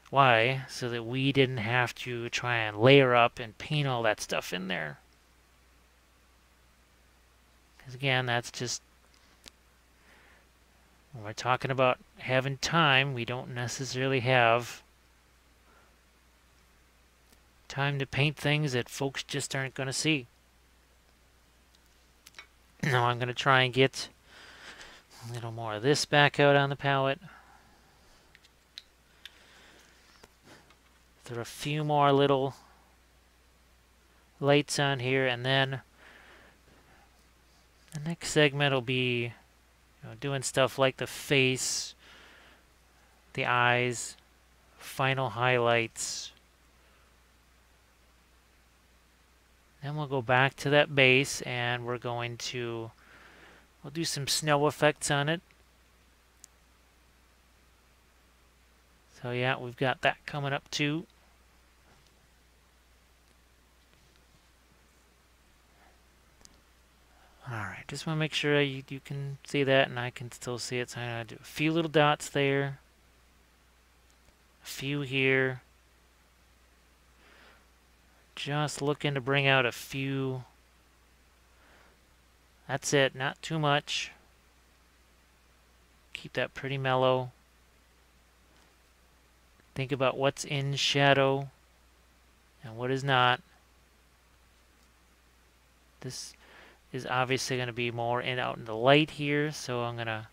Why? So that we didn't have to try and layer up and paint all that stuff in there. Because again, that's just, when we're talking about having time, we don't necessarily have time to paint things that folks just aren't going to see. Now I'm going to try and get a little more of this back out on the palette. Throw a few more little lights on here, and then the next segment will be doing stuff like the face, the eyes, final highlights. Then we'll go back to that base and we'll do some snow effects on it. So yeah, we've got that coming up too. Alright, just want to make sure you can see that and I can still see it. So I'm going to do a few little dots there. A few here. Just looking to bring out a few. That's it, not too much. Keep that pretty mellow. Think about what's in shadow and what is not. This is obviously going to be more out in the light here, so I'm going to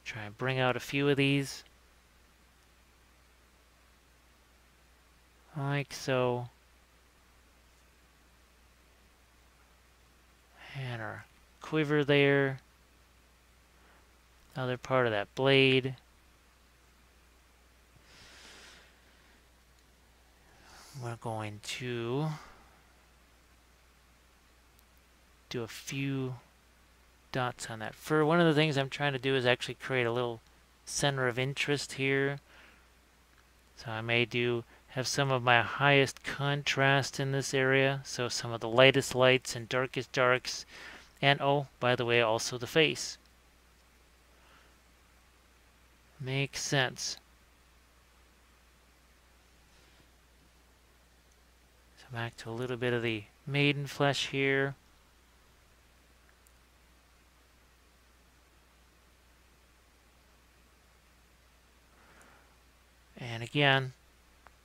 try and bring out a few of these. Like so. And our quiver there. Other part of that blade. We're going to do a few dots on that fur. One of the things I'm trying to do is actually create a little center of interest here. So I may have some of my highest contrast in this area. So some of the lightest lights and darkest darks. And oh, by the way, also the face. Makes sense. So back to a little bit of the maiden flesh here. And again,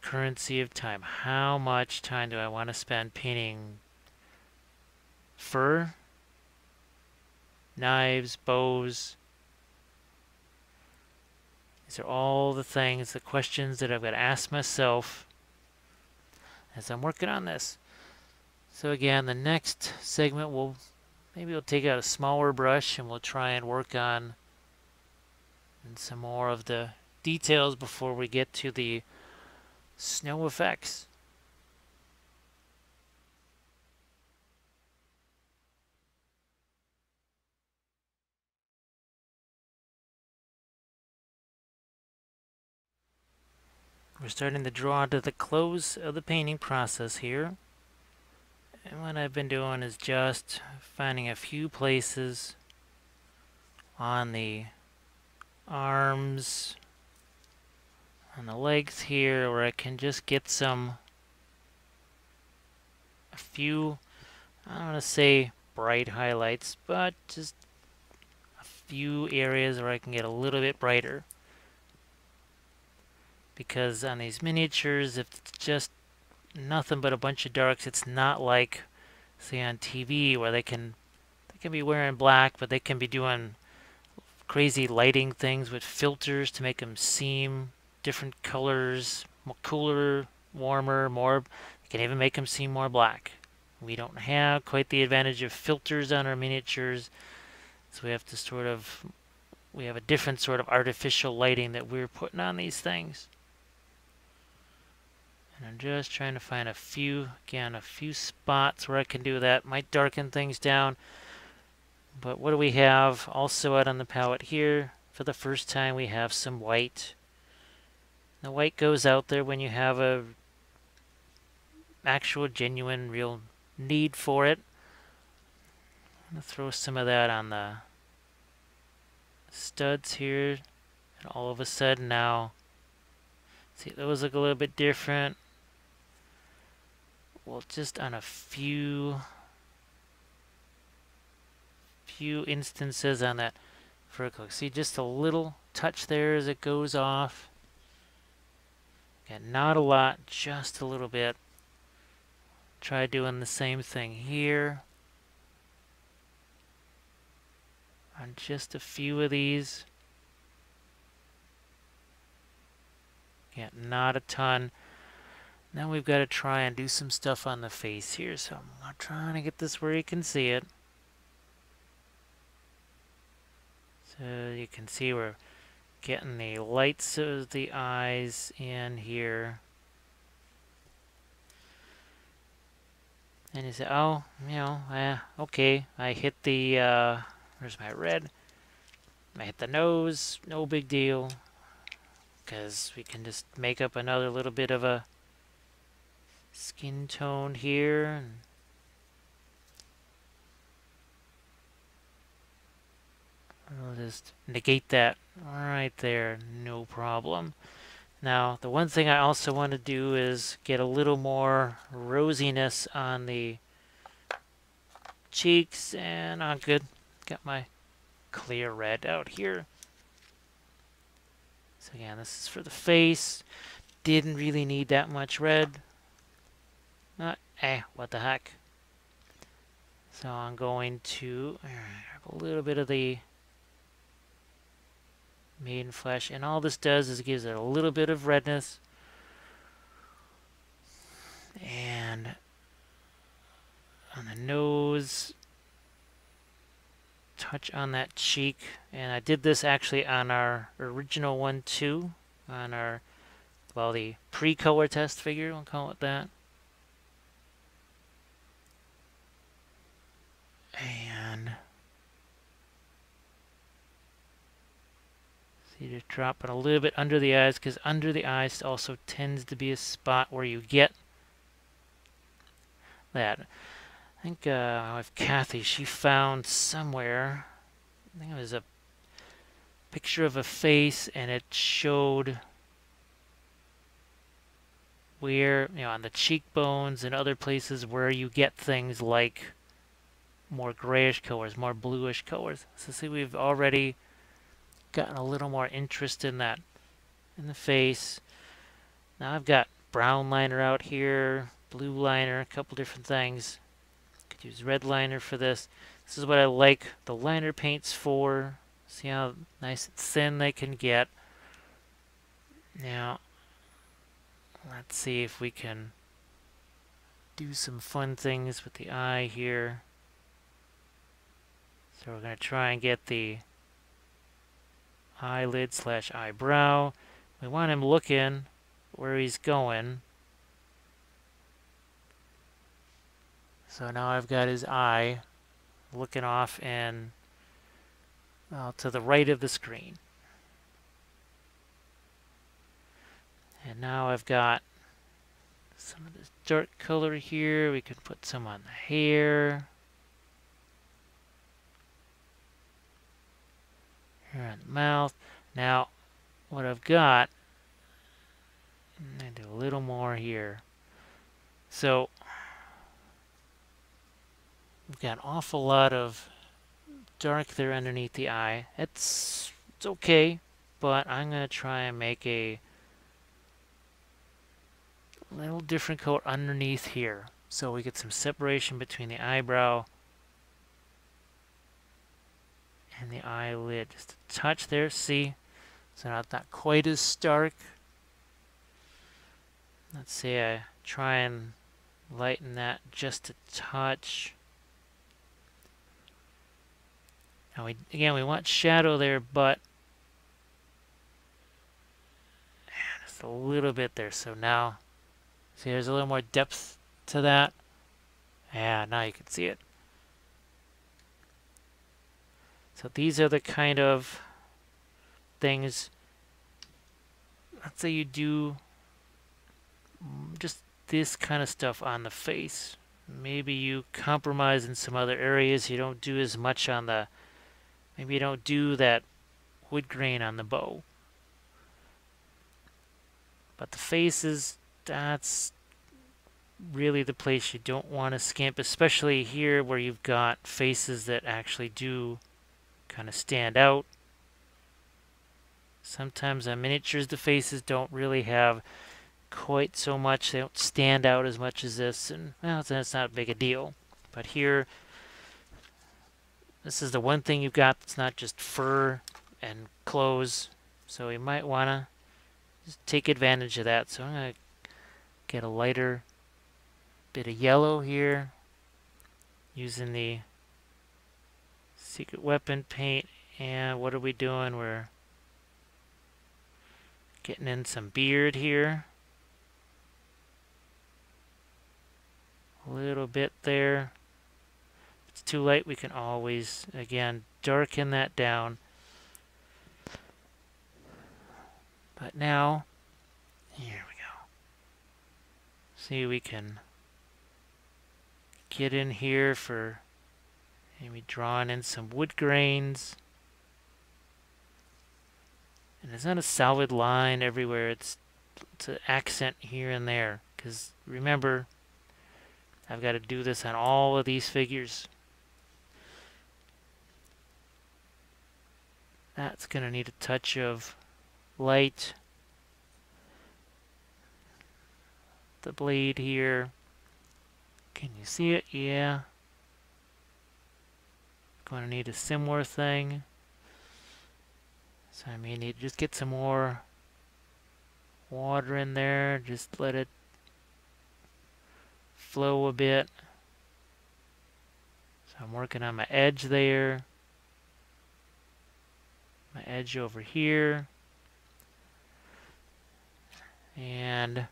currency of time. How much time do I want to spend painting fur, knives, bows? These are all the things, the questions that I've got to ask myself as I'm working on this. So again, the next segment maybe we'll take out a smaller brush and we'll try and work on some more of the details before we get to the snow effects. We're starting to draw to the close of the painting process here. And what I've been doing is just finding a few places on the arms, on the legs here, where I can just get a few, I don't want to say bright highlights, but just a few areas where I can get a little bit brighter. Because on these miniatures, if it's just nothing but a bunch of darks, it's not like, say, on TV where they can be wearing black, but they can be doing crazy lighting things with filters to make them seem different colors, more cooler, warmer, more. You can even make them seem more black. We don't have quite the advantage of filters on our miniatures, so we have to we have a different sort of artificial lighting that we're putting on these things. And I'm just trying to find a few spots where I can do that. Might darken things down. But what do we have also out on the palette here? For the first time, we have some white. The white goes out there when you have a actual, genuine, real need for it. I'm going to throw some of that on the studs here. And all of a sudden now, see, those look a little bit different. Well, just on a few instances on that vertical. See, just a little touch there as it goes off. And not a lot, just a little bit. Try doing the same thing here. On just a few of these. Yeah, not a ton. Now we've got to try and do some stuff on the face here. So I'm trying to get this where you can see it. So you can see we're getting the lights of the eyes in here. And you say, oh, okay, I hit the, where's my red? I hit the nose, no big deal. Because we can just make up another little bit of a skin tone here. And I'll just negate that right there, no problem. Now, the one thing I also want to do is get a little more rosiness on the cheeks, and good. Got my clear red out here. So again, this is for the face. Didn't really need that much red. What the heck. So I'm going to grab a little bit of the maiden flesh, and all this does is gives it a little bit of redness. And on the nose, touch on that cheek. And I did this actually on our original one too, on our, well, the pre-color test figure, we'll call it that. And see, just dropping a little bit under the eyes, because under the eyes also tends to be a spot where you get that. I think with Kathy, she found somewhere, I think it was a picture of a face, and it showed where, on the cheekbones and other places where you get things like more grayish colors, more bluish colors. So see, we've already gotten a little more interest in that in the face. Now I've got brown liner out here, blue liner, a couple different things. Could use red liner for this. This is what I like the liner paints for. See how nice and thin they can get. Now, let's see if we can do some fun things with the eye here. So we're going to try and get the eyelid / eyebrow. We want him looking where he's going. So now I've got his eye looking off and to the right of the screen. And now I've got Some of this dark color here, we could put some on the hair. Here on the mouth. Now, what I've got, I'm going to do a little more here. So, we've got an awful lot of dark there underneath the eye. It's okay, but I'm going to try and make a little different color underneath here. So we get some separation between the eyebrow and the eyelid. Just a touch there, see? So not quite as stark. Let's see, I try and lighten that just a touch. Now again, we want shadow there, but just a little bit there. So now, see, there's a little more depth to that. Yeah, now you can see it. So these are the kind of things, let's say you do just this kind of stuff on the face. Maybe you compromise in some other areas. You don't do as much on the, maybe you don't do that wood grain on the bow. But the faces, that's really the place you don't want to skimp, especially here where you've got faces that actually do kind of stand out. Sometimes on miniatures the faces don't really have quite so much, they don't stand out as much as this, and well, that's not big a deal. But here, this is the one thing you've got that's not just fur and clothes, so you might want to just take advantage of that. So I'm going to get a lighter bit of yellow here using the Secret Weapon paint. And what are we doing? We're getting in some beard here. A little bit there. If it's too light, we can always, again, darken that down. But now, here we go. See, we can get in here for maybe drawing in some wood grains. And it's not a solid line everywhere. It's an accent here and there. Because remember, I've got to do this on all of these figures. That's going to need a touch of light. The blade here. Can you see it? Yeah. Going to need a similar thing. So I may need to just get some more water in there. Just let it flow a bit. So I'm working on my edge there. My edge over here. And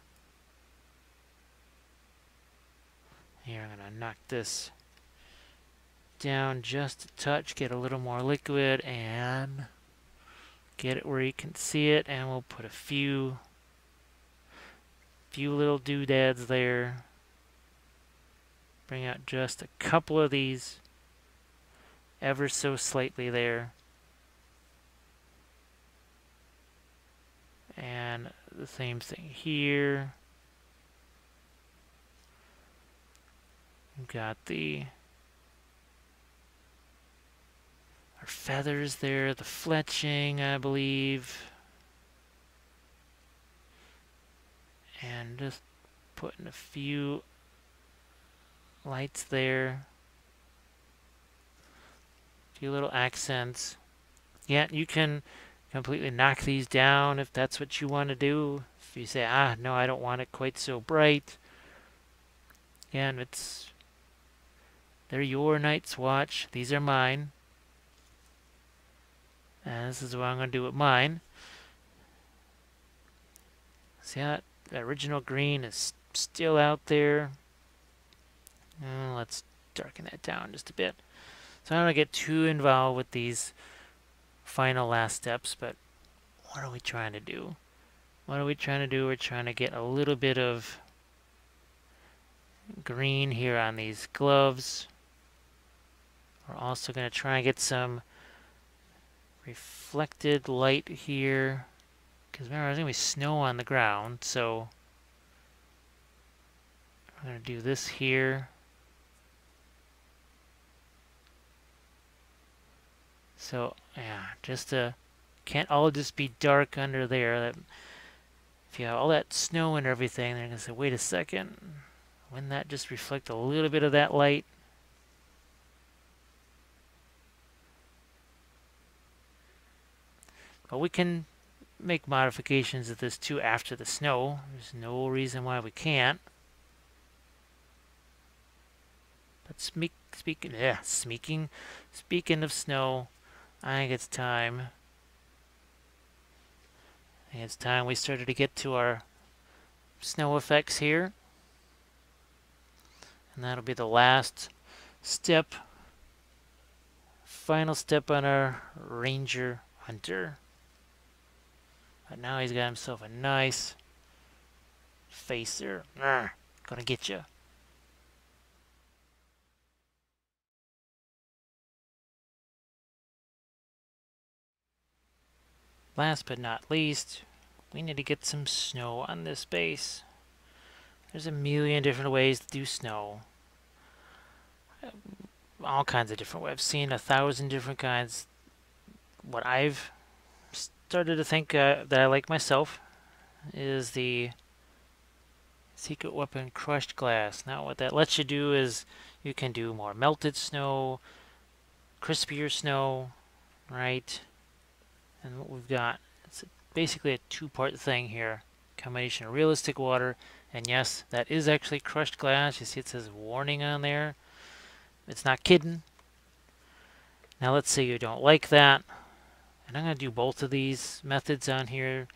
here I'm going to knock this down just a touch, get a little more liquid, and get it where you can see it. And we'll put a few little doodads there. Bring out just a couple of these, ever so slightly there. And the same thing here. We've got our feathers there, the fletching, I believe. And just putting a few lights there. A few little accents. Yeah, you can completely knock these down if that's what you want to do. If you say, no, I don't want it quite so bright. Again, they're your Night's Watch. These are mine. And this is what I'm going to do with mine. See how that original green is still out there? Let's darken that down just a bit. So I don't want to get too involved with these final last steps, but what are we trying to do? What are we trying to do? We're trying to get a little bit of green here on these gloves. We're also going to try and get some reflected light here, because remember, there's going to be snow on the ground, so I'm going to do this here. So, yeah, can't all just be dark under there. That if you have all that snow and everything, they're going to say, wait a second, wouldn't that just reflect a little bit of that light? But we can make modifications of this too after the snow. There's no reason why we can't. But speaking of snow, I think it's time. It's time we started to get to our snow effects here. And that'll be the last step, final step on our Ranger Hunter. But now he's got himself a nice facer. Gonna get you. Last but not least, we need to get some snow on this base. There's a million different ways to do snow. All kinds of different ways. I've seen 1,000 different kinds. What I've started to think that I like myself is the Secret Weapon Crushed Glass. Now what that lets you do is you can do more melted snow, crispier snow, right? And what we've got, it's basically a two-part thing here. Combination of realistic water, and yes, that is actually crushed glass. You see it says warning on there. It's not kidding. Now let's say you don't like that. And I'm going to do both of these methods on here.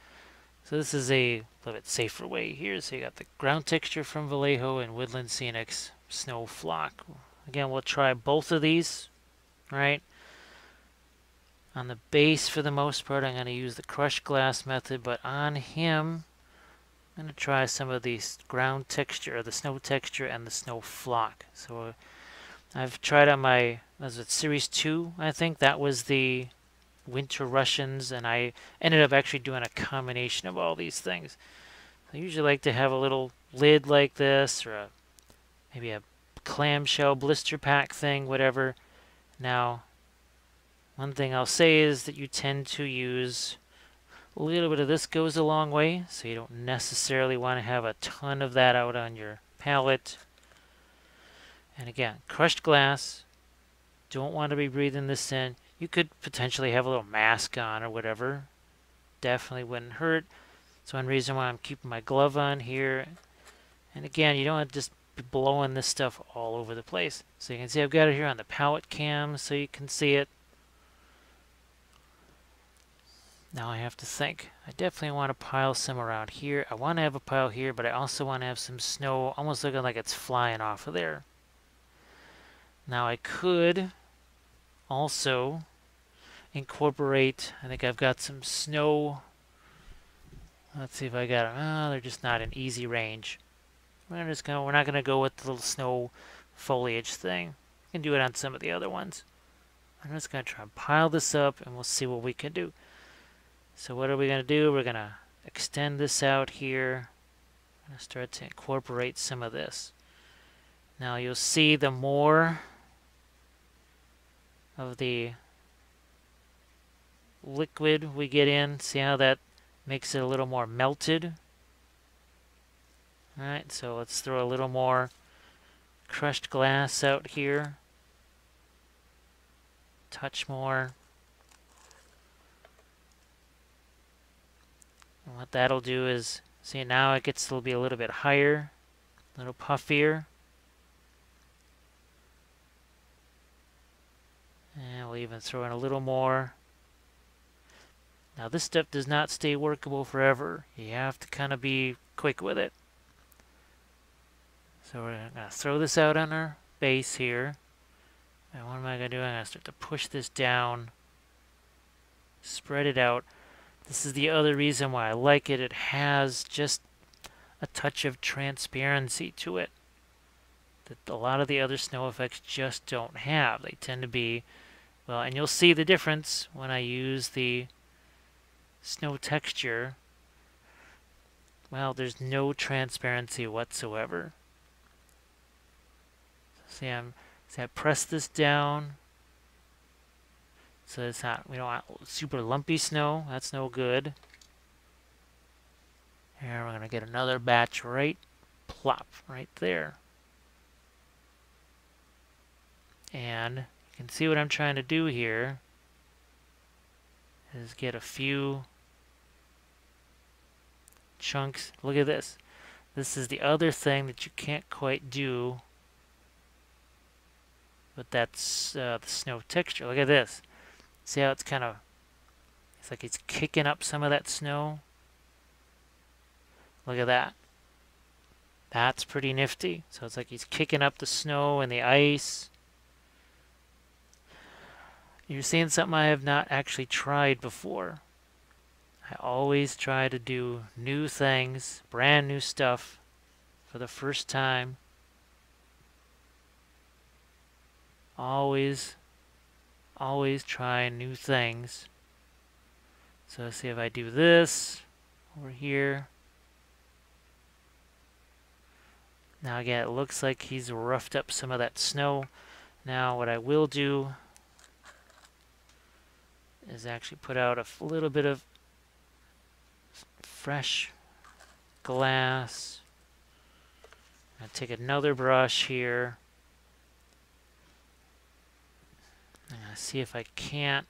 So this is a little bit safer way here. So you got the ground texture from Vallejo and Woodland Scenics Snow Flock. Again, we'll try both of these, right? On the base, for the most part, I'm going to use the crushed glass method, but on him, I'm going to try some of the ground texture, or the snow texture, and the snow flock. So I've tried on my, was it Series 2, I think? That was the Winter Russians, and I ended up actually doing a combination of all these things. I usually like to have a little lid like this, or maybe a clamshell blister pack thing, whatever. Now, one thing I'll say is that you tend to use a little bit of this goes a long way, so you don't necessarily want to have a ton of that out on your palette. And again, crushed glass, don't want to be breathing this in. You could potentially have a little mask on or whatever. Definitely wouldn't hurt. That's one reason why I'm keeping my glove on here. And again, you don't want to just be blowing this stuff all over the place. So you can see I've got it here on the palette cam so you can see it. Now I have to think. I definitely want to pile some around here. I want to have a pile here, but I also want to have some snow almost looking like it's flying off of there. Now I could also incorporate, I think I've got some snow. Let's see if I got them. Oh, they're just not in easy range. We're not gonna go with the little snow foliage thing. We can do it on some of the other ones. I'm just gonna try and pile this up and we'll see what we can do. So what are we going to do? We're going to extend this out here. I'm going to start to incorporate some of this. Now you'll see the more of the liquid we get in, see how that makes it a little more melted? Alright, so let's throw a little more crushed glass out here. Touch more. And what that'll do is, see now it gets to be a little bit higher, a little puffier. And we'll even throw in a little more. Now this stuff does not stay workable forever. You have to kind of be quick with it. So we're going to throw this out on our base here. And what am I going to do? I'm going to start to push this down. Spread it out. This is the other reason why I like it. It has just a touch of transparency to it. that a lot of the other snow effects just don't have. They tend to be, well, and you'll see the difference when I use the snow texture. Well, there's no transparency whatsoever. See, I press this down, so it's not, we don't want super lumpy snow. That's no good. Here, we're gonna get another batch right, plop, right there. And you can see what I'm trying to do here is get a few chunks. Look at this. This is the other thing that you can't quite do with that the snow texture. Look at this. See how it's kind of, it's like it's kicking up some of that snow. Look at that. That's pretty nifty. So it's like he's kicking up the snow and the ice. You're seeing something I have not actually tried before. I always try to do new things, brand new stuff for the first time. Always try new things. So let's see if I do this over here. Now again, it looks like he's roughed up some of that snow. Now what I will do is actually put out a little bit of fresh glass. I'll take another brush here. I'm going to see if I can't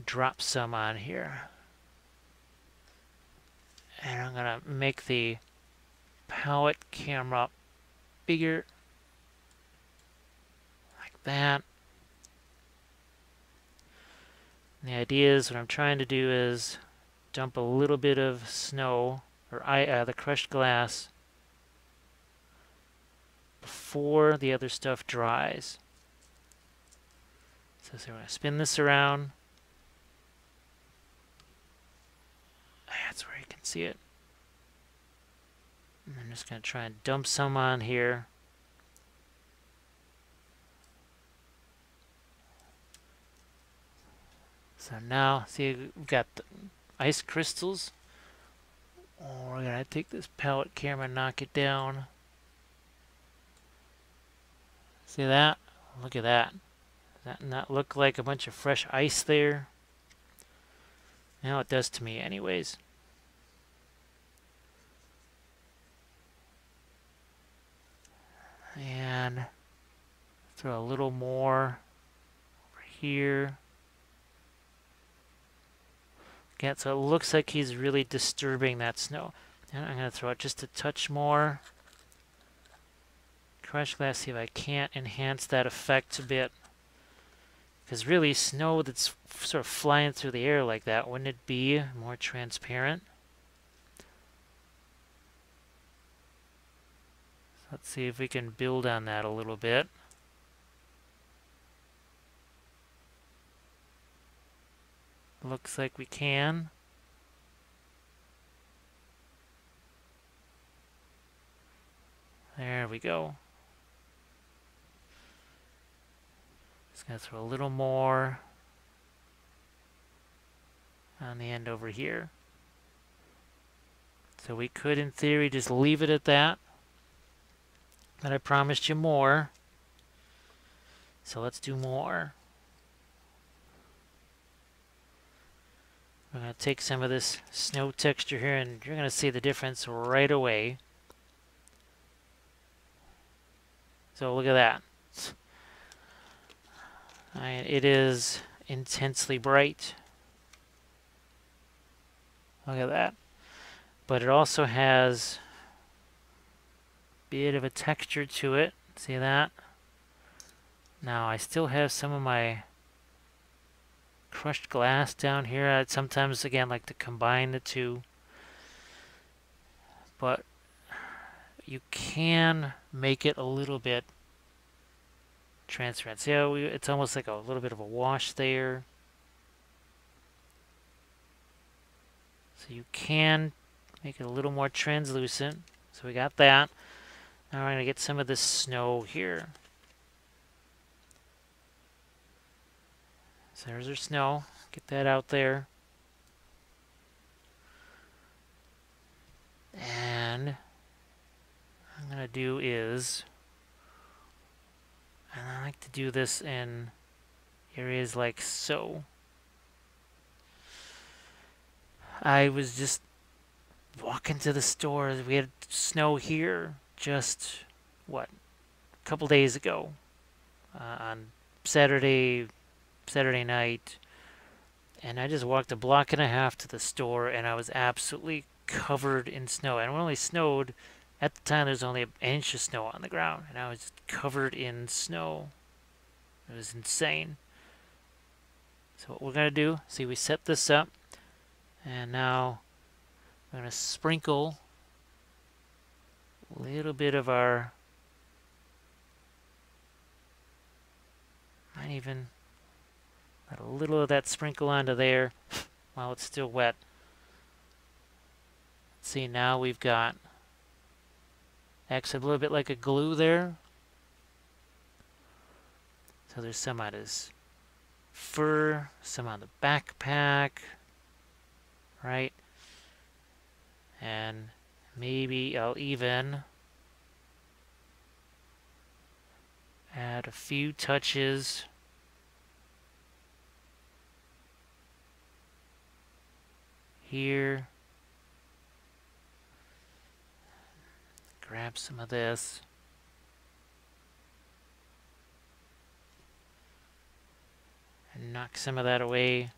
drop some on here. And I'm going to make the palette camera bigger, like that. And the idea is what I'm trying to do is dump a little bit of snow, or the crushed glass, before the other stuff dries. So we're going to spin this around. That's where you can see it. And I'm just going to try and dump some on here. So now, see, we've got the ice crystals. Oh, we're going to take this palette camera and knock it down. See that? Look at that. Does that not look like a bunch of fresh ice there? Now it does to me anyways. And throw a little more over here. Again, so it looks like he's really disturbing that snow. And I'm going to throw out just a touch more crushed glass, see if I can't enhance that effect a bit. Because really, snow that's sort of flying through the air like that, wouldn't it be more transparent? Let's see if we can build on that a little bit. Looks like we can. There we go. Just gonna throw a little more on the end over here. So we could, in theory, just leave it at that. But I promised you more. So let's do more. We're going to take some of this snow texture here, and you're going to see the difference right away. So look at that. It is intensely bright. Look at that. But it also has a bit of a texture to it. See that? Now I still have some of my crushed glass down here. I'd sometimes, again, like to combine the two. But you can make it a little bit transparent. See how it's almost like a little bit of a wash there. So you can make it a little more translucent. So we got that. Now I'm going to get some of this snow here. So there's our snow. Get that out there. And what I'm going to do is, and I like to do this in areas like so. I was just walking to the store. We had snow here just, what, a couple days ago on Saturday night. And I just walked a block and a half to the store, and I was absolutely covered in snow. And it only snowed, at the time, there was only an inch of snow on the ground, and I was just covered in snow. It was insane. So what we're going to do, see, we set this up, and now we're going to sprinkle a little bit of our, might even let a little of that sprinkle onto there while it's still wet. See, now we've got actually a little bit like a glue there. So there's some on his fur, some on the backpack, right? And maybe I'll even add a few touches here. Grab some of this. And knock some of that away.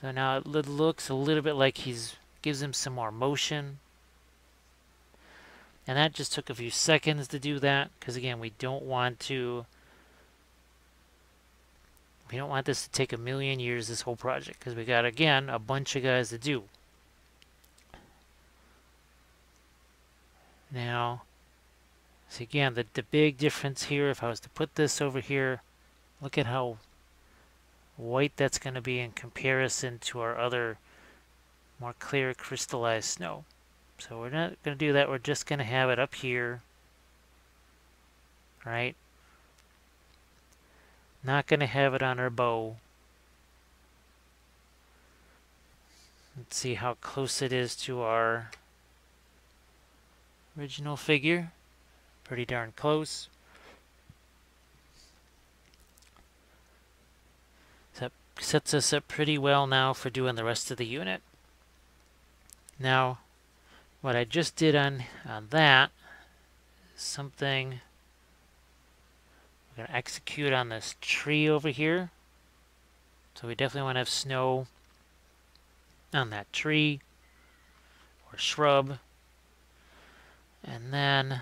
So now it looks a little bit like gives him some more motion. And that just took a few seconds to do that, because again, we don't want this to take a million years, this whole project, because we got, again, a bunch of guys to do. Now, see again, the big difference here, if I was to put this over here, look at how white that's going to be in comparison to our other more clear crystallized snow. So we're not going to do that. We're just going to have it up here, right? Not going to have it on our bow. Let's see how close it is to our original figure. Pretty darn close. So that sets us up pretty well now for doing the rest of the unit. Now, what I just did on that is something we're going to execute on this tree over here. So we definitely want to have snow on that tree or shrub. And then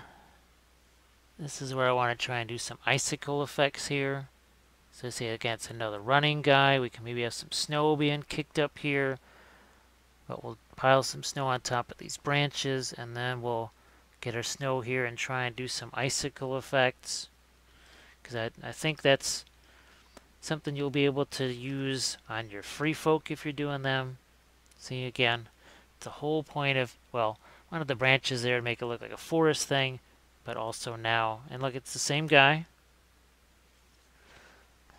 this is where I want to try and do some icicle effects here. So see, again, it's another running guy. We can maybe have some snow being kicked up here. But we'll pile some snow on top of these branches, and then we'll get our snow here and try and do some icicle effects. Because I think that's something you'll be able to use on your free folk if you're doing them. See, again, the whole point of, well, one of the branches there to make it look like a forest thing, but also now, and look, it's the same guy.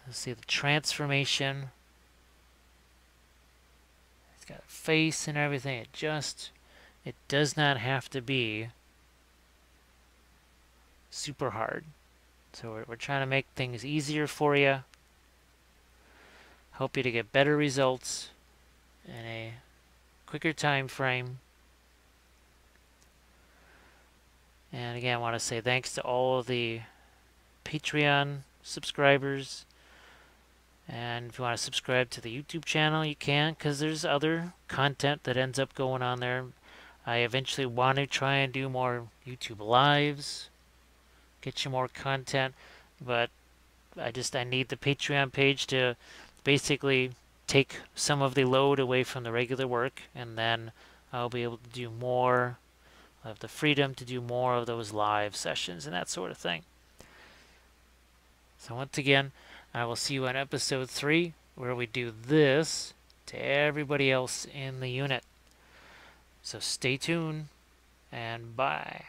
Let's see the transformation. It's got a face and everything. It does not have to be super hard. So we're trying to make things easier for you. Help you to get better results in a quicker time frame. And again, I want to say thanks to all of the Patreon subscribers. And if you want to subscribe to the YouTube channel, you can, because there's other content that ends up going on there. I eventually want to try and do more YouTube lives, get you more content, but I need the Patreon page to basically take some of the load away from the regular work, and then I'll be able to do more. I have the freedom to do more of those live sessions and that sort of thing. So once again, I will see you on episode 3, where we do this to everybody else in the unit. So stay tuned, and bye.